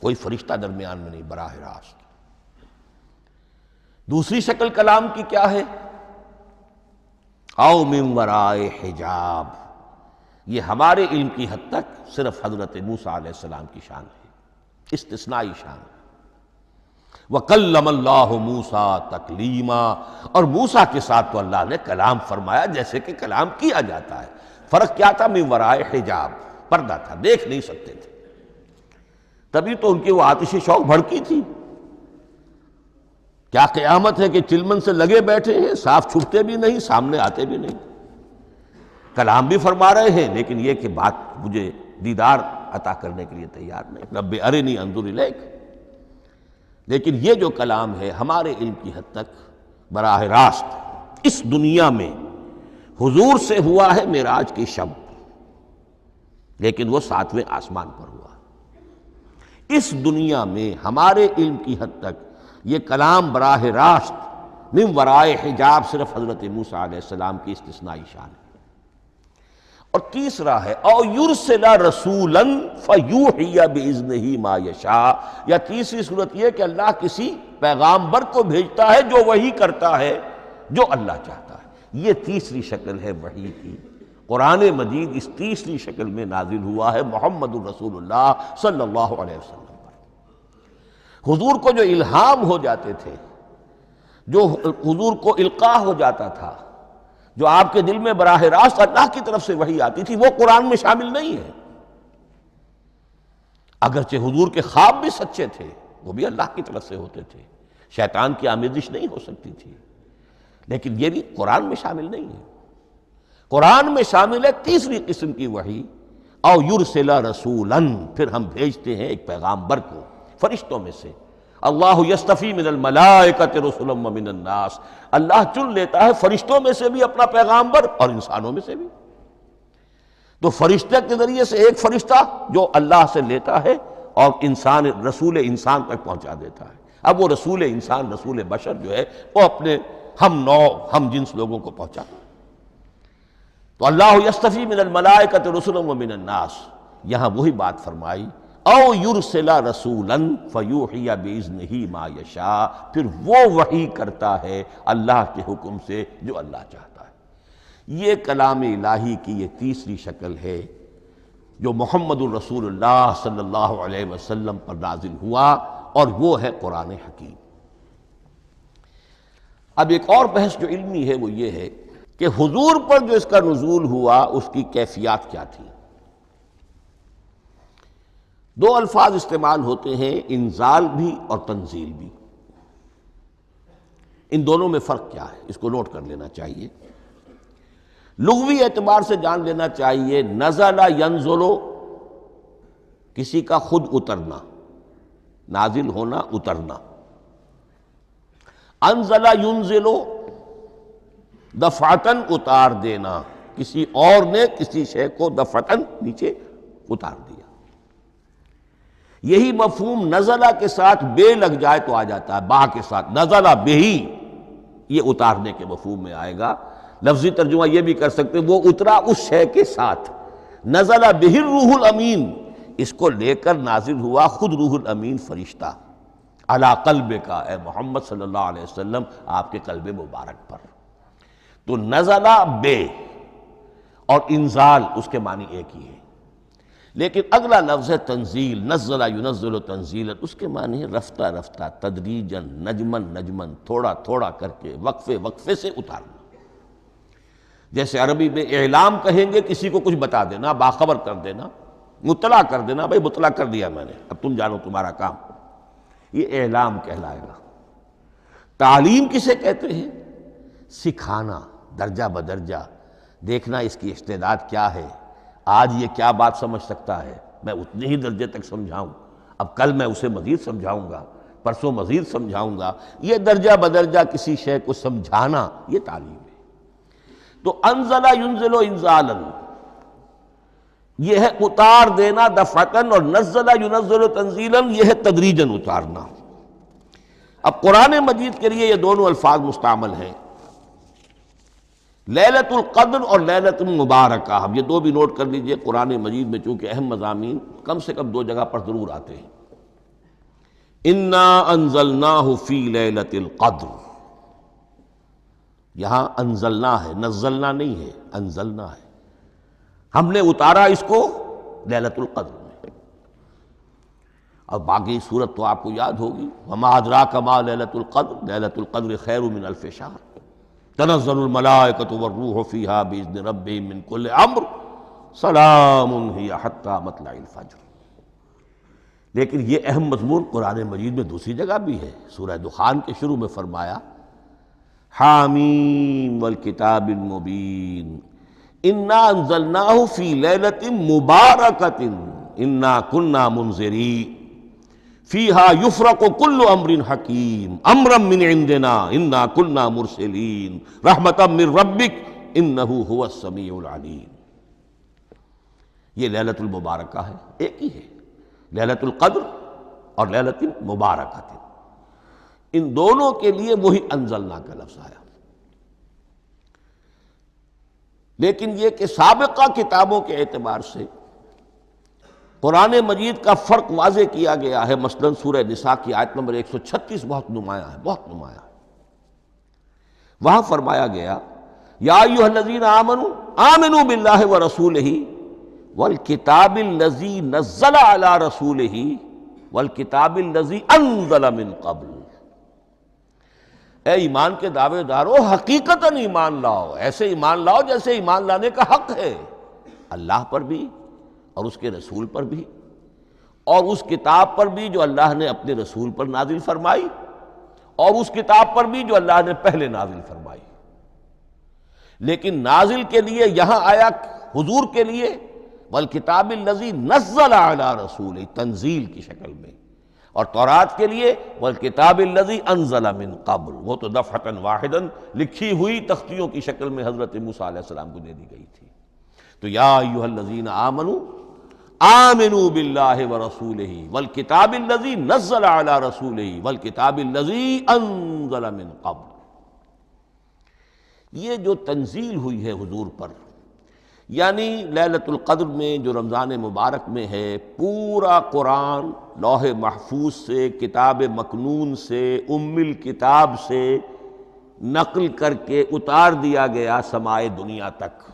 کوئی فرشتہ درمیان میں نہیں، براہ راست۔ دوسری شکل کلام کی کیا ہے؟ او من وراء حجاب، یہ ہمارے علم کی حد تک صرف حضرت موسیٰ علیہ السلام کی شان ہے، استثنائی شان ہے۔ وَكَلَّمَ اللَّهُ مُوسَىٰ تَكْلِيمًا، اور موسیٰ کے ساتھ تو اللہ نے کلام فرمایا جیسے کہ کلام کیا جاتا ہے۔ فرق کیا تھا؟ من وراء حجاب، پردہ تھا، دیکھ نہیں سکتے تھے، تبھی تو ان کی وہ آتش شوق بھڑکی تھی۔ کیا قیامت ہے کہ چلمن سے لگے بیٹھے ہیں، صاف چھپتے بھی نہیں، سامنے آتے بھی نہیں، کلام بھی فرما رہے ہیں، لیکن یہ کہ بات مجھے دیدار عطا کرنے کے لیے تیار نہیں، رب ارنی انظر الیک۔ لیکن یہ جو کلام ہے ہمارے علم کی حد تک براہ راست اس دنیا میں حضور سے ہوا ہے معراج کی شب، لیکن وہ 7ویں آسمان پر ہوا۔ اس دنیا میں ہمارے علم کی حد تک یہ کلام براہ راست من وراء حجاب صرف حضرت موسیٰ علیہ السلام کی استثنائی شان ہے۔ اور تیسرا ہے او یرسل رسولا فیوحی باذنہ ما یشاء، یا تیسری صورت یہ کہ اللہ کسی پیغامبر کو بھیجتا ہے جو وحی کرتا ہے جو اللہ چاہتا ہے۔ یہ تیسری شکل ہے وحی کی۔ قرآن مجید اس تیسری شکل میں نازل ہوا ہے محمد الرسول اللہ صلی اللہ علیہ وسلم پر۔ حضور کو جو الہام ہو جاتے تھے، جو حضور کو القاء ہو جاتا تھا، جو آپ کے دل میں براہ راست اللہ کی طرف سے وحی آتی تھی، وہ قرآن میں شامل نہیں ہے۔ اگرچہ حضور کے خواب بھی سچے تھے، وہ بھی اللہ کی طرف سے ہوتے تھے، شیطان کی آمیزش نہیں ہو سکتی تھی، لیکن یہ بھی قرآن میں شامل نہیں ہے۔ قرآن میں شامل ہے تیسری قسم کی وحی، او یرسل رسولا، پھر ہم بھیجتے ہیں ایک پیغامبر کو فرشتوں میں سے، اللہ یستفی من الملائکۃ رسلا ومن الناس، اللہ چن لیتا ہے فرشتوں میں سے بھی اپنا پیغامبر اور انسانوں میں سے بھی۔ تو فرشتے کے ذریعے سے ایک فرشتہ جو اللہ سے لیتا ہے اور انسان رسول انسان تک پہنچا دیتا ہے۔ اب وہ رسول انسان، رسول بشر جو ہے وہ اپنے ہم نوع ہم جنس لوگوں کو پہنچاتا ہے۔ تو اللہ یستفی من الملائکۃ رسلا ومن الناس، یہاں وہی بات فرمائی، او یرسل رسولا فیوحی باذنہ ما یشاء، پھر وہ وحی کرتا ہے اللہ کے حکم سے جو اللہ چاہتا ہے۔ یہ کلام الہی کی یہ تیسری شکل ہے جو محمد الرسول اللہ صلی اللہ علیہ وسلم پر نازل ہوا، اور وہ ہے قرآن حکیم۔ اب ایک اور بحث جو علمی ہے وہ یہ ہے کہ حضور پر جو اس کا نزول ہوا اس کی کیفیات کیا تھی۔ دو الفاظ استعمال ہوتے ہیں، انزال بھی اور تنزیل بھی۔ ان دونوں میں فرق کیا ہے اس کو نوٹ کر لینا چاہیے۔ لغوی اعتبار سے جان لینا چاہیے، نزل ینزل کسی کا خود اترنا، نازل ہونا، اترنا۔ انزل ینزل دفعتاً اتار دینا، کسی اور نے کسی شے کو دفعتاً نیچے اتار دیا۔ یہی مفہوم نزلہ کے ساتھ بے لگ جائے تو آ جاتا ہے، با کے ساتھ نزلہ بہی، یہ اتارنے کے مفہوم میں آئے گا۔ لفظی ترجمہ یہ بھی کر سکتے وہ اترا اس شے کے ساتھ۔ نزل بہ الروح الامین، اس کو لے کر نازل ہوا خود روح الامین فرشتہ علی قلبک، اے محمد صلی اللہ علیہ وسلم آپ کے قلب مبارک پر۔ تو نزلہ بے اور انزال اس کے معنی ایک ہی ہے، لیکن اگلا لفظ ہے تنزیل، نزل ینزل تنزیلا، اس کے معنی ہے رفتہ رفتہ، تدریجاً، نجماً نجماً، تھوڑا تھوڑا کر کے، وقفے وقفے سے اتارنا۔ جیسے عربی میں اعلام کہیں گے کسی کو کچھ بتا دینا، باخبر کر دینا، مطلع کر دینا، بھائی مطلع کر دیا میں نے، اب تم جانو تمہارا کام، یہ اعلام کہلائے گا۔ تعلیم کسے کہتے ہیں؟ سکھانا، درجہ بدرجہ، دیکھنا اس کی استعداد کیا ہے، آج یہ کیا بات سمجھ سکتا ہے، میں اتنے ہی درجے تک سمجھاؤں، اب کل میں اسے مزید سمجھاؤں گا، پرسوں مزید سمجھاؤں گا۔ یہ درجہ بدرجہ کسی شے کو سمجھانا، یہ تعلیم ہے۔ تو انزل ینزل انزالا، یہ ہے اتار دینا دفعتاً، اور نزل ینزل تنزیلا، یہ ہے تدریجاً اتارنا۔ اب قرآن مجید کے لیے یہ دونوں الفاظ مستعمل ہیں، لیلۃ القدر اور لیلۃ المبارکہ۔ اب یہ دو بھی نوٹ کر لیجئے، قرآن مجید میں چونکہ اہم مضامین کم سے کم دو جگہ پر ضرور آتے ہیں۔ انا انزلناہ فی لیلۃ القدر، یہاں انزلنا ہے، نزلنا نہیں ہے، انزلنا ہے، ہم نے اتارا اس کو لیلۃ القدر میں۔ اور باقی صورت تو آپ کو یاد ہوگی، وما ادراک ما لیلۃ القدر، لیلۃ القدر خیر من الف شہر، تنزل الملائکۃ والروح فیہا باذن ربہم من کل امر، سلام ہی حتی مطلع الفجر۔ لیکن یہ اہم مضمون قرآن مجید میں دوسری جگہ بھی ہے، سورہ دخان کے شروع میں فرمایا حامیم والکتاب المبین انا انزلناہ فی لیلۃ مبارکۃ انا کنا منذرین فیہا یفرق کل امر حکیم امرا من عندنا انا کنا مرسلین رحمتا من ربک انہ هو السمیع العلیم۔ یہ لیلۃ المبارکہ ہے، ایک ہی ہے، لیلۃ القدر اور لیلۃ مبارکۃ، ان دونوں کے لیے وہی انزلنا کا لفظ آیا۔ لیکن یہ کہ سابقہ کتابوں کے اعتبار سے قرآن مجید کا فرق واضح کیا گیا ہے۔ مثلا سورہ نساء کی آیت نمبر 136 بہت نمایاں ہے، بہت نمایاں ہے۔ وہاں فرمایا گیا یا ایھا الذین آمنوا آمنوا باللہ ورسولہ والکتاب الذی نزل علی رسولہ والکتاب الذی انزل من قبل۔ اے ایمان کے دعوے دارو، حقیقتاً ایمان لاؤ، ایسے ایمان لاؤ جیسے ایمان لانے کا حق ہے، اللہ پر بھی اور اس کے رسول پر بھی، اور اس کتاب پر بھی جو اللہ نے اپنے رسول پر نازل فرمائی، اور اس کتاب پر بھی جو اللہ نے پہلے نازل فرمائی۔ لیکن نازل کے لیے یہاں آیا حضور کے لیے والکتاب الذی نزل علی رسولہ، تنزیل کی شکل میں، اور تورات کے لیے والکتاب الذی انزل من قبل، وہ تو دفعۃ واحدا لکھی ہوئی تختیوں کی شکل میں حضرت موسیٰ علیہ السلام کو دے دی گئی تھی۔ تو یا ایھا الذین آمنوا آمنوا باللہ ورسولہ والکتاب الذی نزل علی رسولہ والکتاب الذی انزل من قبل۔ یہ جو تنزیل ہوئی ہے حضور پر، یعنی لیلۃ القدر میں جو رمضان مبارک میں ہے، پورا قرآن لوح محفوظ سے، کتاب مکنون سے، ام الکتاب سے نقل کر کے اتار دیا گیا سمائے دنیا تک۔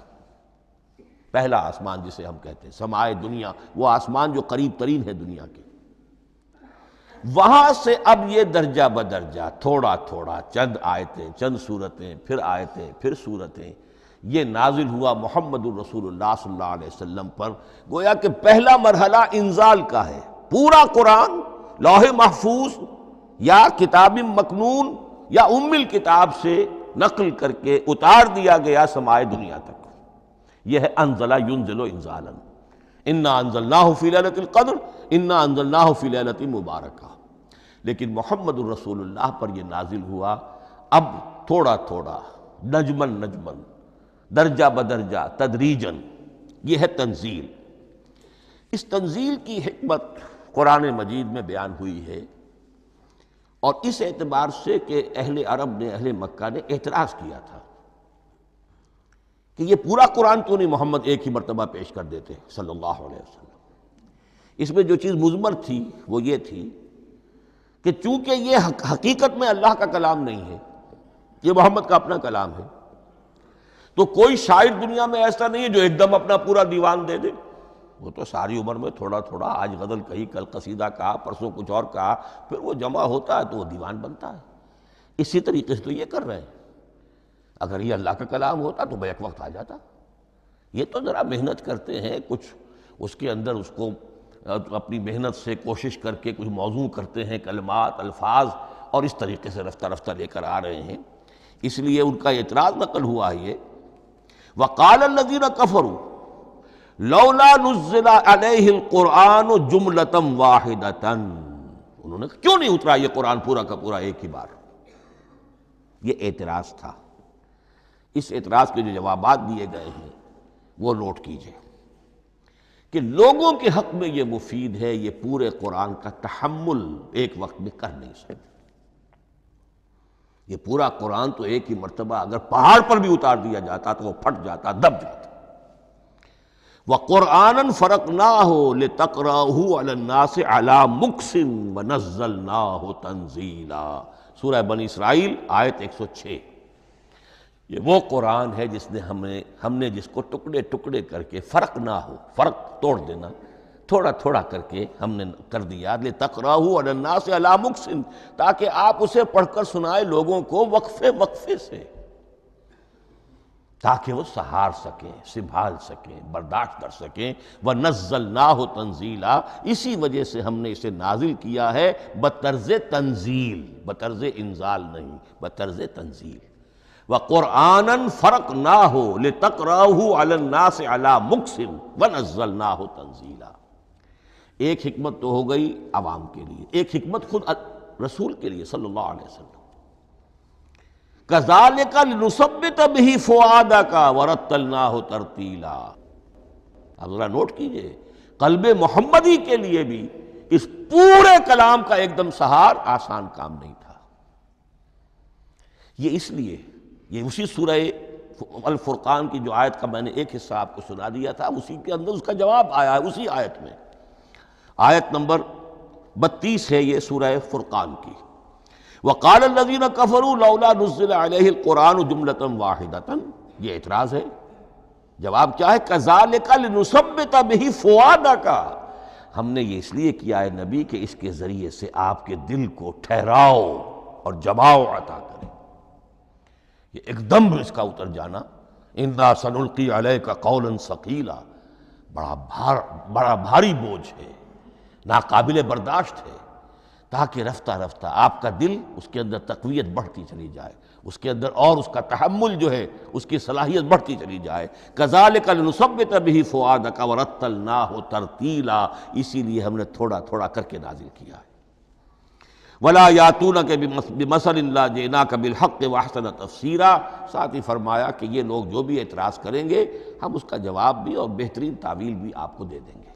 پہلا آسمان جسے ہم کہتے ہیں سمائے دنیا، وہ آسمان جو قریب ترین ہے دنیا کے، وہاں سے اب یہ درجہ بدرجہ تھوڑا تھوڑا چند آیتیں، چند سورتیں، پھر آیتیں، پھر سورتیں، یہ نازل ہوا محمد الرسول اللہ صلی اللہ علیہ وسلم پر۔ گویا کہ پہلا مرحلہ انزال کا ہے، پورا قرآن لوح محفوظ یا کتاب مکنون یا ام الکتاب سے نقل کر کے اتار دیا گیا سمائے دنیا تک۔ یہ ہے انزل ینزل انزالا، انا انزلناہ فی لیلۃ القدر انا انزلناہ فی لیلۃ مبارکہ۔ لیکن محمد الرسول اللہ پر یہ نازل ہوا اب تھوڑا تھوڑا، نجمن نجمن، درجہ بدرجہ، تدریجاً۔ یہ ہے تنزیل۔ اس تنزیل کی حکمت قرآن مجید میں بیان ہوئی ہے، اور اس اعتبار سے کہ اہل عرب نے، اہل مکہ نے اعتراض کیا تھا کہ یہ پورا قرآن کیوں نہیں محمد ایک ہی مرتبہ پیش کر دیتے صلی اللہ علیہ وسلم۔ اس میں جو چیز مضمر تھی وہ یہ تھی کہ چونکہ یہ حقیقت میں اللہ کا کلام نہیں ہے، یہ محمد کا اپنا کلام ہے، تو کوئی شاعر دنیا میں ایسا نہیں ہے جو ایک دم اپنا پورا دیوان دے دے۔ وہ تو ساری عمر میں تھوڑا تھوڑا، آج غزل کہی، کل قصیدہ کہا، پرسوں کچھ اور کہا، پھر وہ جمع ہوتا ہے تو وہ دیوان بنتا ہے۔ اسی طریقے سے تو یہ کر رہے ہیں۔ اگر یہ اللہ کا کلام ہوتا تو بیک وقت آ جاتا۔ یہ تو ذرا محنت کرتے ہیں، کچھ اس کے اندر اس کو اپنی محنت سے کوشش کر کے کچھ موضوع کرتے ہیں، کلمات، الفاظ، اور اس طریقے سے رفتہ رفتہ لے کر آ رہے ہیں۔ اس لیے ان کا اعتراض نقل ہوا ہے یہ وَقَالَ الَّذِينَ كَفَرُوا لَوْلَا نُزِّلَ عَلَيْهِ الْقُرْآنُ جُمْلَةً وَاحِدَةً، انہوں نے کیوں نہیں اترا یہ قرآن پورا کا پورا ایک ہی بار؟ یہ اعتراض تھا۔ اس اعتراض کے جو جوابات دیے گئے ہیں وہ نوٹ کیجئے کہ لوگوں کے حق میں یہ مفید ہے، یہ پورے قرآن کا تحمل ایک وقت میں کر نہیں سکتے۔ یہ پورا قرآن تو ایک ہی مرتبہ اگر پہاڑ پر بھی اتار دیا جاتا تو وہ پھٹ جاتا، دب جاتا۔ وَقُرْآنًا فَرَقْنَاهُ لِتَقْرَأَهُ عَلَى النَّاسِ عَلَى مُكْثٍ وَنَزَّلْنَاهُ تَنزِيلًا، سورہ بنی اسرائیل آیت 106۔ یہ وہ قرآن ہے جس نے ہم نے جس کو ٹکڑے ٹکڑے کر کے، فرق نہ ہو، فرق توڑ دینا، تھوڑا تھوڑا کر کے ہم نے کر دیا، لِتَقْرَأَهُ عَلَى النَّاسِ عَلَى مُكْثٍ، تاکہ آپ اسے پڑھ کر سنائے لوگوں کو وقفے وقفے سے، تاکہ وہ سہار سکیں، سنبھال سکیں، برداشت کر سکیں۔ وَنَزَّلْنَاهُ تَنزِيلًا، اسی وجہ سے ہم نے اسے نازل کیا ہے بطرز تنزیل، بطرز انزال نہیں، بطرز تنزیل۔ وَقُرْآنًا فَرَقْنَاهُ لِتَقْرَأَهُ عَلَى النَّاسِ عَلَى مُكْثٍ وَنَزَّلْنَاهُ تَنزِيلًا۔ ایک حکمت تو ہو گئی عوام کے لیے، ایک حکمت خود رسول کے لیے صلی اللہ علیہ وسلم۔ كَذَلِكَ لِنُثَبِّتَ بِهِ فُؤَادَكَ وَرَتَّلْنَاهُ تَرْتِيلًا۔ اب ذرا نوٹ کیجئے، قلب محمدی کے لیے بھی اس پورے کلام کا ایک دم سہار آسان کام نہیں تھا۔ یہ اس لیے، یہ اسی سورہ الفرقان کی جو آیت کا میں نے ایک حصہ آپ کو سنا دیا تھا، اسی کے اندر اس کا جواب آیا ہے، اسی آیت میں، آیت نمبر 32 ہے یہ سورہ فرقان کی۔ وَقَالَ الَّذِينَ كَفَرُوا لَوْلَا نُزِّلَ عَلَيْهِ الْقُرْآنُ جُمْلَةً وَاحِدَةً، یہ اعتراض ہے۔ جواب کیا ہے؟ كَذَلِكَ لِنُثَبِّتَ بِهِ فُؤَادَكَ، ہم نے یہ اس لیے کیا ہے نبی کہ اس کے ذریعے سے آپ کے دل کو ٹھہراؤ اور جماؤ عطا کرے۔ یہ ایک دم اس کا اتر جانا، اِنَّا سَنُلْقِي عَلَيْكَ قَوْلًا ثَقِيلًا، بڑا بھاری بوجھ ہے، ناقابل برداشت ہے، تاکہ رفتہ رفتہ آپ کا دل، اس کے اندر تقویت بڑھتی چلی جائے، اس کے اندر اور اس کا تحمل جو ہے، اس کی صلاحیت بڑھتی چلی جائے۔ كَذَلِكَ لِنُثَبِّتَ بِهِ فُؤَادَكَ وَرَتَّلْنَاهُ تَرْتِيلًا، اسی لیے ہم نے تھوڑا تھوڑا کر کے نازل کیا ہے۔ ولا یاتونک بمثل الا جئناک بالحق واحسن تفسیرا، ساتھ ہی فرمایا کہ یہ لوگ جو بھی اعتراض کریں گے ہم اس کا جواب بھی اور بہترین تعویل بھی آپ کو دے دیں گے۔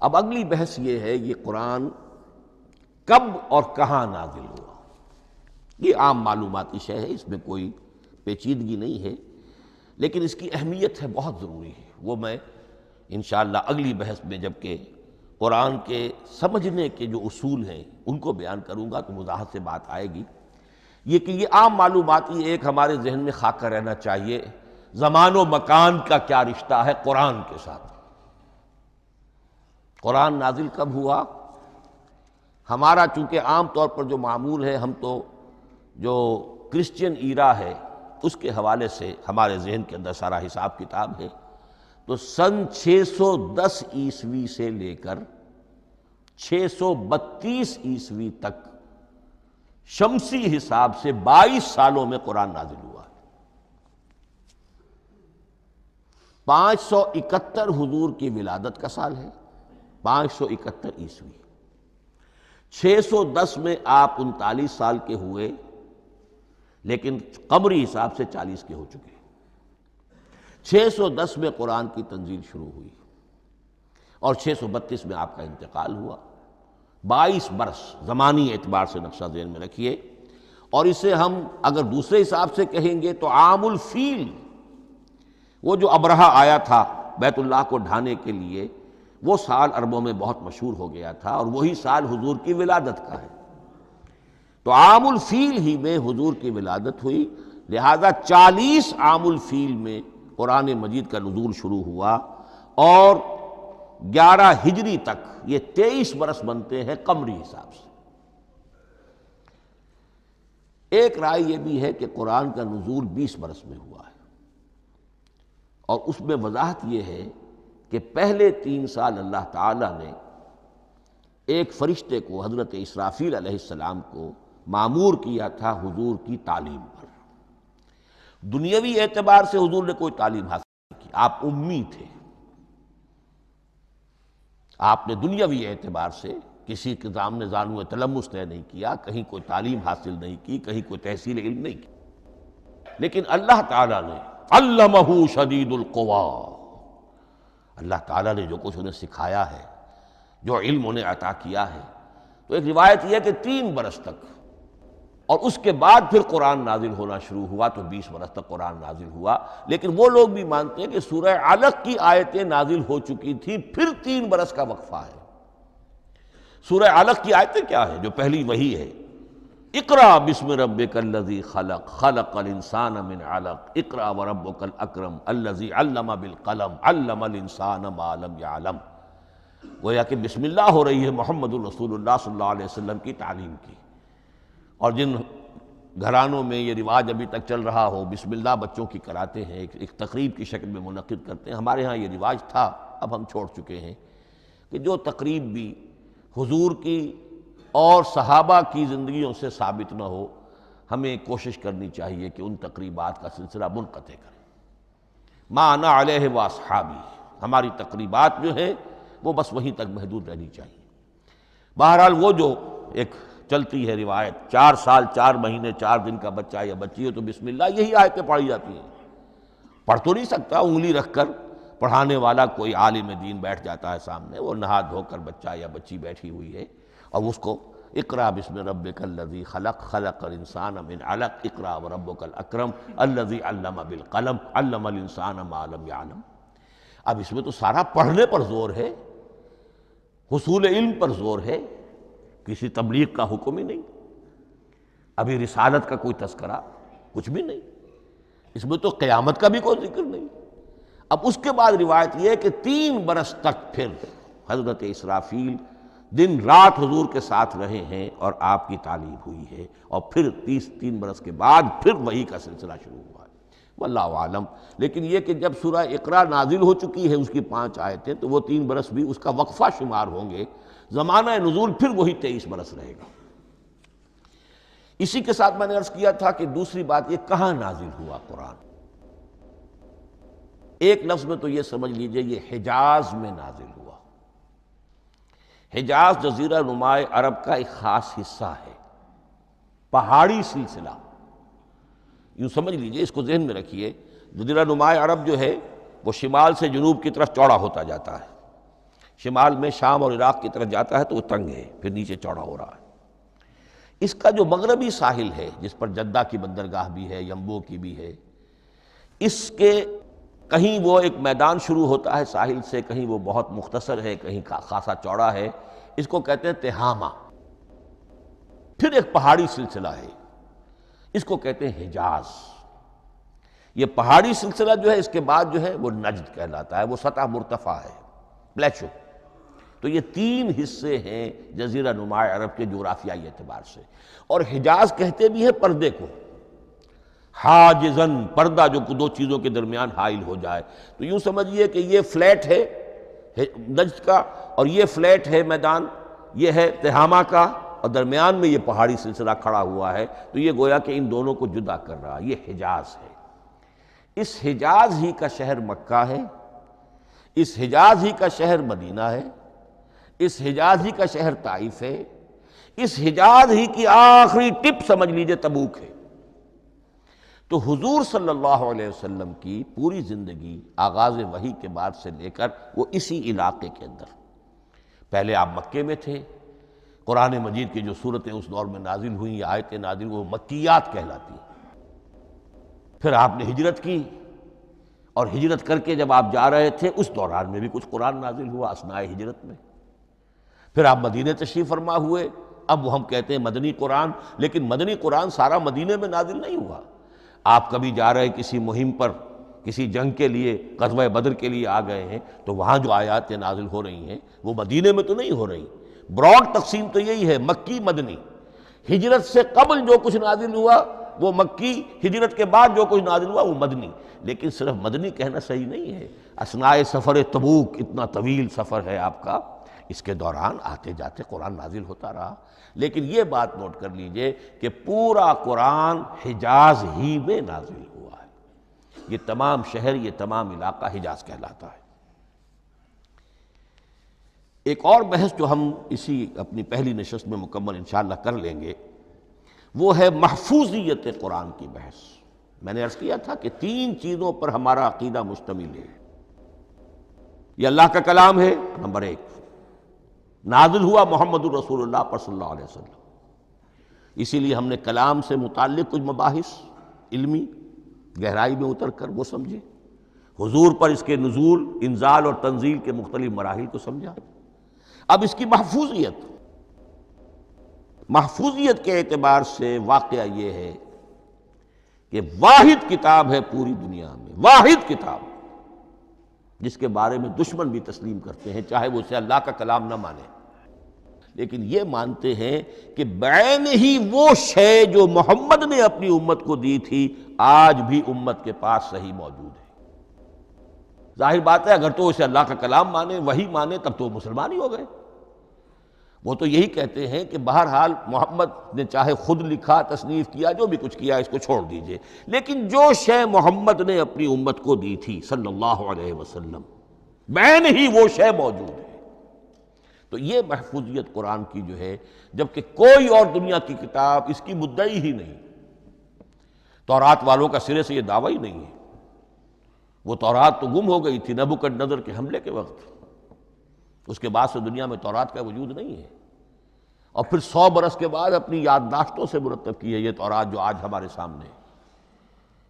اب اگلی بحث یہ ہے یہ قرآن کب اور کہاں نازل ہوا۔ یہ عام معلوماتی شے ہے، اس میں کوئی پیچیدگی نہیں ہے، لیکن اس کی اہمیت ہے بہت ضروری ہے، وہ میں انشاءاللہ اگلی بحث میں جب کہ قرآن کے سمجھنے کے جو اصول ہیں ان کو بیان کروں گا تو وضاحت سے بات آئے گی۔ یہ کہ یہ عام معلوماتی ایک ہمارے ذہن میں خاکہ رہنا چاہیے، زمان و مکان کا کیا رشتہ ہے قرآن کے ساتھ۔ قرآن نازل کب ہوا؟ ہمارا چونکہ عام طور پر جو معمول ہے، ہم تو جو کرسچین ایرا ہے اس کے حوالے سے ہمارے ذہن کے اندر سارا حساب کتاب ہے، تو سن 610 عیسوی سے لے کر 632 عیسوی تک شمسی حساب سے 22 سالوں میں قرآن نازل ہوا ہے۔ 571 حضور کی ولادت کا سال ہے، 571 عیسوی۔ 610 میں آپ 39 سال کے ہوئے، لیکن قمری حساب سے 40 کے ہو چکے۔ 610 میں قرآن کی تنزیل شروع ہوئی اور 632 میں آپ کا انتقال ہوا۔ 22 برس زمانی اعتبار سے نقشہ ذہن میں رکھیے، اور اسے ہم اگر دوسرے حساب سے کہیں گے تو عام الفیل، وہ جو ابرہہ آیا تھا بیت اللہ کو ڈھانے کے لیے، وہ سال عربوں میں بہت مشہور ہو گیا تھا، اور وہی سال حضور کی ولادت کا ہے، تو عام الفیل ہی میں حضور کی ولادت ہوئی، لہذا 40 عام الفیل میں قرآن مجید کا نزول شروع ہوا، اور 11 ہجری تک یہ 23 برس بنتے ہیں قمری حساب سے۔ ایک رائے یہ بھی ہے کہ قرآن کا نزول 20 برس میں ہوا ہے، اور اس میں وضاحت یہ ہے کہ پہلے 3 سال اللہ تعالیٰ نے ایک فرشتے کو، حضرت اسرافیل علیہ السلام کو مامور کیا تھا حضور کی تعلیم پر۔ دنیاوی اعتبار سے حضور نے کوئی تعلیم حاصل نہیں کی، آپ امی تھے، آپ نے دنیاوی اعتبار سے کسی کے سامنے زانو تلمس طے نہیں کیا، کہیں کوئی تعلیم حاصل نہیں کی، کہیں کوئی تحصیل علم نہیں کی، لیکن اللہ تعالیٰ نے علمہ شدید القویٰ، اللہ تعالیٰ نے جو کچھ انہیں سکھایا ہے، جو علم انہیں عطا کیا ہے، تو ایک روایت یہ ہے کہ 3 برس تک، اور اس کے بعد پھر قرآن نازل ہونا شروع ہوا تو 20 برس تک قرآن نازل ہوا۔ لیکن وہ لوگ بھی مانتے ہیں کہ سورہ علق کی آیتیں نازل ہو چکی تھی، پھر 3 برس کا وقفہ ہے۔ سورہ علق کی آیتیں کیا ہے؟ جو پہلی وحی ہے، اقرأ بسم ربک الذی خلق، خلق الانسان من علق، اقرأ وربک الاکرم الذی علم بالقلم، علم الانسان ما لم یعلم۔ گویا کہ بسم اللہ ہو رہی ہے محمد الرسول اللہ صلی اللہ علیہ وسلم کی تعلیم کی، اور جن گھرانوں میں یہ رواج ابھی تک چل رہا ہو، بسم اللہ بچوں کی کراتے ہیں، ایک تقریب کی شکل میں منعقد کرتے ہیں، ہمارے ہاں یہ رواج تھا، اب ہم چھوڑ چکے ہیں، کہ جو تقریب بھی حضور کی اور صحابہ کی زندگیوں سے ثابت نہ ہو، ہمیں کوشش کرنی چاہیے کہ ان تقریبات کا سلسلہ منقطع کریں۔ ما انا علیہ واصحابی، ہماری تقریبات جو ہیں وہ بس وہیں تک محدود رہنی چاہیے۔ بہرحال وہ جو ایک چلتی ہے روایت، 4 سال 4 مہینے 4 دن کا بچہ یا بچی ہو تو بسم اللہ یہی آیتیں پڑھی جاتی ہیں، پڑھ تو نہیں سکتا، انگلی رکھ کر پڑھانے والا کوئی عالم دین بیٹھ جاتا ہے سامنے، وہ نہا دھو کر بچہ یا بچی بیٹھی ہوئی ہے، اور اس کو اقرأ بسم ربک الذی خلق، خلق الانسان من علق، اقرأ وربک الاکرم الذی علم بالقلم، علم الانسان ما لم یعلم۔ اب اس میں تو سارا پڑھنے پر زور ہے، حصول علم پر زور ہے، کسی تبلیغ کا حکم ہی نہیں، ابھی رسالت کا کوئی تذکرہ کچھ بھی نہیں، اس میں تو قیامت کا بھی کوئی ذکر نہیں۔ اب اس کے بعد روایت یہ ہے کہ 3 برس تک پھر حضرت اسرافیل دن رات حضور کے ساتھ رہے ہیں اور آپ کی تعلیم ہوئی ہے، اور پھر 3 برس کے بعد پھر وحی کا سلسلہ شروع ہوا ہے، واللہ عالم۔ لیکن یہ کہ جب سورہ اقرا نازل ہو چکی ہے اس کی 5 آیتیں، تو وہ 3 برس بھی اس کا وقفہ شمار ہوں گے، زمانہ نزول پھر وہی 23 برس رہے گا۔ اسی کے ساتھ میں نے عرض کیا تھا کہ دوسری بات یہ کہاں نازل ہوا قرآن۔ ایک لفظ میں تو یہ سمجھ لیجئے یہ حجاز میں نازل ہوا۔ حجاز جزیرہ نما عرب کا ایک خاص حصہ ہے، پہاڑی سلسلہ، یوں سمجھ لیجئے، اس کو ذہن میں رکھیے۔ جزیرہ نما عرب جو ہے وہ شمال سے جنوب کی طرف چوڑا ہوتا جاتا ہے، شمال میں شام اور عراق کی طرف جاتا ہے تو وہ تنگ ہے، پھر نیچے چوڑا ہو رہا ہے۔ اس کا جو مغربی ساحل ہے جس پر جدہ کی بندرگاہ بھی ہے، ینبو کی بھی ہے، اس کے کہیں وہ ایک میدان شروع ہوتا ہے ساحل سے، کہیں وہ بہت مختصر ہے، کہیں خاصا چوڑا ہے، اس کو کہتے ہیں تہامہ۔ پھر ایک پہاڑی سلسلہ ہے، اس کو کہتے ہیں حجاز۔ یہ پہاڑی سلسلہ جو ہے اس کے بعد جو ہے وہ نجد کہلاتا ہے، وہ سطح مرتفع ہے، پلیٹو۔ تو یہ تین حصے ہیں جزیرہ نما عرب کے جغرافیائی اعتبار سے، اور حجاز کہتے بھی ہیں پردے کو، حاجزن، پردہ جو دو چیزوں کے درمیان حائل ہو جائے۔ تو یوں سمجھیے کہ یہ فلیٹ ہے نجد کا، اور یہ فلیٹ ہے میدان، یہ ہے تہامہ کا، اور درمیان میں یہ پہاڑی سلسلہ کھڑا ہوا ہے، تو یہ گویا کہ ان دونوں کو جدا کر رہا، یہ حجاز ہے۔ اس حجاز ہی کا شہر مکہ ہے، اس حجاز ہی کا شہر مدینہ ہے، اس حجاز ہی کا شہر طائف ہے، اس حجاز ہی کی آخری ٹپ سمجھ لیجئے تبوک ہے۔ تو حضور صلی اللہ علیہ وسلم کی پوری زندگی آغاز وحی کے بعد سے لے کر وہ اسی علاقے کے اندر، پہلے آپ مکے میں تھے، قرآن مجید کی جو صورتیں اس دور میں نازل ہوئیں، یہ آیتیں نازل وہ مکیات کہلاتی ہیں۔ پھر آپ نے ہجرت کی، اور ہجرت کر کے جب آپ جا رہے تھے اس دوران میں بھی کچھ قرآن نازل ہوا اثناء ہجرت میں۔ پھر آپ مدینے تشریف فرما ہوئے، اب وہ ہم کہتے ہیں مدنی قرآن، لیکن مدنی قرآن سارا مدینے میں نازل نہیں ہوا۔ آپ کبھی جا رہے کسی مہم پر، کسی جنگ کے لیے، غزوہ بدر کے لیے آ گئے ہیں، تو وہاں جو آیات نازل ہو رہی ہیں وہ مدینے میں تو نہیں ہو رہی۔ براڈ تقسیم تو یہی ہے، مکی مدنی۔ ہجرت سے قبل جو کچھ نازل ہوا وہ مکی، ہجرت کے بعد جو کچھ نازل ہوا وہ مدنی۔ لیکن صرف مدنی کہنا صحیح نہیں ہے، اثناء سفر تبوک، اتنا طویل سفر ہے آپ کا، اس کے دوران آتے جاتے قرآن نازل ہوتا رہا۔ لیکن یہ بات نوٹ کر لیجئے کہ پورا قرآن حجاز ہی میں نازل ہوا ہے، یہ تمام شہر، یہ تمام علاقہ حجاز کہلاتا ہے۔ ایک اور بحث جو ہم اسی اپنی پہلی نشست میں مکمل انشاءاللہ کر لیں گے، وہ ہے محفوظیت قرآن کی بحث۔ میں نے عرض کیا تھا کہ تین چیزوں پر ہمارا عقیدہ مشتمل ہے۔ یہ اللہ کا کلام ہے، نمبر ایک، نازل ہوا محمد الرسول اللہ پر صلی اللہ علیہ وسلم، اسی لیے ہم نے کلام سے متعلق کچھ مباحث علمی گہرائی میں اتر کر وہ سمجھے، حضور پر اس کے نزول، انزال اور تنزیل کے مختلف مراحل کو سمجھا۔ اب اس کی محفوظیت کے اعتبار سے واقعہ یہ ہے کہ واحد کتاب ہے پوری دنیا میں، واحد کتاب جس کے بارے میں دشمن بھی تسلیم کرتے ہیں، چاہے وہ اسے اللہ کا کلام نہ مانے، لیکن یہ مانتے ہیں کہ بعین ہی وہ شے جو محمد نے اپنی امت کو دی تھی آج بھی امت کے پاس صحیح موجود ہے۔ ظاہر بات ہے اگر تو اسے اللہ کا کلام مانے، وہی مانے، تب تو مسلمان ہی ہو گئے۔ وہ تو یہی کہتے ہیں کہ بہرحال محمد نے چاہے خود لکھا، تصنیف کیا، جو بھی کچھ کیا، اس کو چھوڑ دیجئے، لیکن جو شے محمد نے اپنی امت کو دی تھی صلی اللہ علیہ وسلم، بعین ہی وہ شے موجود ہے۔ تو یہ محفوظیت قرآن کی جو ہے، جبکہ کوئی اور دنیا کی کتاب اس کی مدعی ہی نہیں۔ تورات والوں کا سرے سے یہ دعویٰ ہی نہیں ہے، وہ تورات تو گم ہو گئی تھی نبوکدنضر کے حملے کے وقت، اس کے بعد سے دنیا میں تورات کا وجود نہیں ہے، اور پھر 100 برس کے بعد اپنی یادداشتوں سے مرتب کی ہے یہ تورات جو آج ہمارے سامنے ہے۔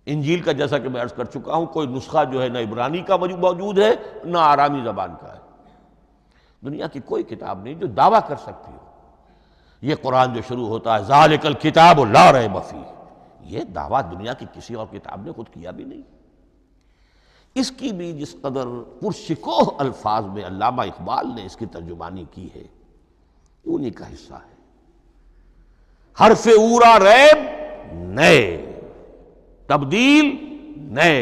انجیل کا جیسا کہ میں عرض کر چکا ہوں، کوئی نسخہ جو ہے نہ عبرانی کا موجود ہے نہ آرامی زبان کا ہے، دنیا کی کوئی کتاب نہیں جو دعویٰ کر سکتی ہو۔ یہ قرآن جو شروع ہوتا ہے ذالک الکتاب لا ریب فیہ، یہ دعویٰ دنیا کی کسی اور کتاب نے خود کیا بھی نہیں۔ اس کی بھی جس قدر پرشکوہ الفاظ میں علامہ اقبال نے اس کی ترجمانی کی ہے، انہی کا حصہ ہے۔ حرف اورا ریب نئے، تبدیل نئے،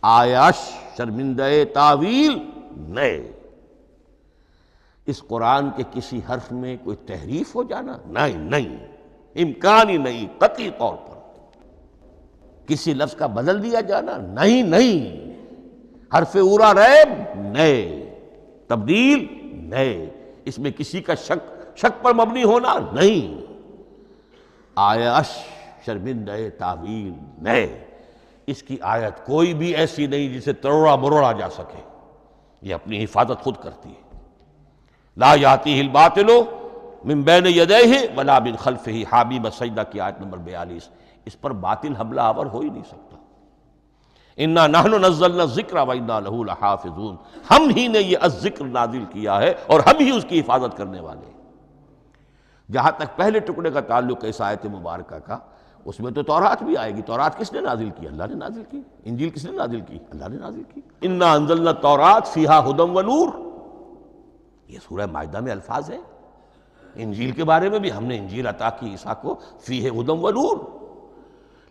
آیاش شرمندہ تعویل نئے۔ اس قرآن کے کسی حرف میں کوئی تحریف ہو جانا نہیں، امکان ہی نہیں، قطعی طور پر کسی لفظ کا بدل دیا جانا نہیں، حرف اورا ریب نئے، تبدیل نئے۔ اس میں کسی کا شک پر مبنی ہونا نہیں، آیش شرمندہ تعویل نئے، اس کی آیت کوئی بھی ایسی نہیں جسے تروڑا مروڑا جا سکے، یہ اپنی حفاظت خود کرتی ہے۔ لا یاتیہ الباطل من بین یدیہ ولا من خلفہ، حامیم سجدہ کی آیت نمبر 42، اس پر باطل حملہ آور ہو ہی نہیں سکتا۔ انا نحن نزلنا الذکر وانا لہ لحافظون، ہم ہی نے یہ الذکر نازل کیا ہے اور ہم ہی اس کی حفاظت کرنے والے ہیں۔ جہاں تک پہلے ٹکڑے کا تعلق ہے اس آیت مبارکہ کا، اس میں تو تورات بھی آئے گی۔ تورات کس نے نازل کی؟ اللہ نے نازل کی۔ انجیل کس نے نازل کی؟ اللہ نے نازل کی۔ انا انزلنا التوراۃ فیہا ھدی ونور، یہ سورہ مائدہ میں الفاظ ہیں۔ انجیل کے بارے میں بھی ہم نے انجیل عطا کی عیسیٰ کو، فیہ ھدی ونور،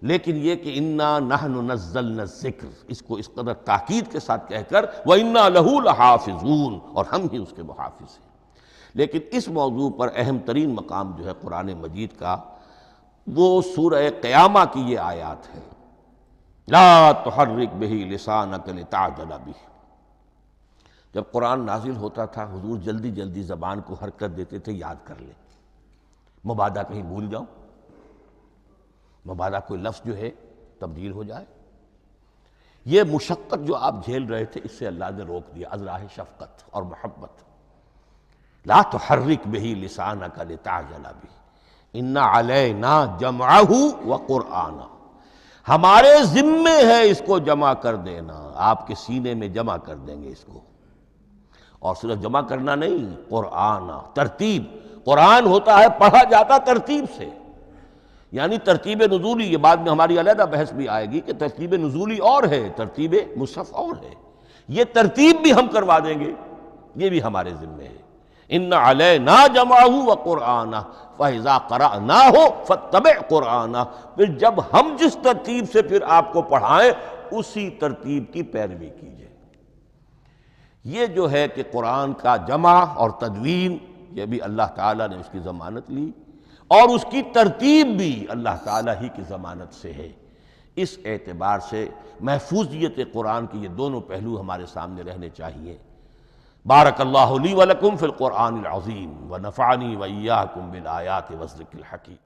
لیکن یہ کہ انا نحن نزلنا الذکر، اس کو اس قدر تاکید کے ساتھ کہہ کر وَإِنَّا لَهُ لَحَافِظُونَ، اور ہم ہی اس کے محافظ ہیں۔ لیکن اس موضوع پر اہم ترین مقام جو ہے قرآن مجید کا، وہ سورہ قیامہ کی یہ آیات ہے، لا تحرک بہ لسانک لتعجل بہ۔ جب قرآن نازل ہوتا تھا حضور جلدی جلدی زبان کو حرکت دیتے تھے، یاد کر لیں، مبادا کہیں بھول جاؤں، مبادا کوئی لفظ جو ہے تبدیل ہو جائے۔ یہ مشقت جو آپ جھیل رہے تھے، اس سے اللہ نے روک دیا از راہ شفقت اور محبت۔ لا تحرک بہ لسانک لتعجل بہ ان علینا جمعہ وقرآنہ، ہمارے ذمے ہے اس کو جمع کر دینا، آپ کے سینے میں جمع کر دیں گے اس کو۔ اور صرف جمع کرنا نہیں، قرآن، ترتیب۔ قرآن ہوتا ہے پڑھا جاتا ترتیب سے، یعنی ترتیب نزولی۔ یہ بعد میں ہماری علیحدہ بحث بھی آئے گی کہ ترتیب نزولی اور ہے، ترتیب مصحف اور ہے، یہ ترتیب بھی ہم کروا دیں گے، یہ بھی ہمارے ذمے ہے۔ ان علینا جمعہ وقرآنہ فاذا قرأناہ فاتبع قرآنہ، پھر جب ہم جس ترتیب سے پھر آپ کو پڑھائیں اسی ترتیب کی پیروی کیجیے۔ یہ جو ہے کہ قرآن کا جمع اور تدوین، یہ بھی اللہ تعالیٰ نے اس کی ضمانت لی، اور اس کی ترتیب بھی اللہ تعالیٰ ہی کی ضمانت سے ہے۔ اس اعتبار سے محفوظیت قرآن کے یہ دونوں پہلو ہمارے سامنے رہنے چاہیے۔ بارک اللہ لی ولکم فی القرآن العظیم ونفعنی وإیاکم بالآیات والذکر الحکیم۔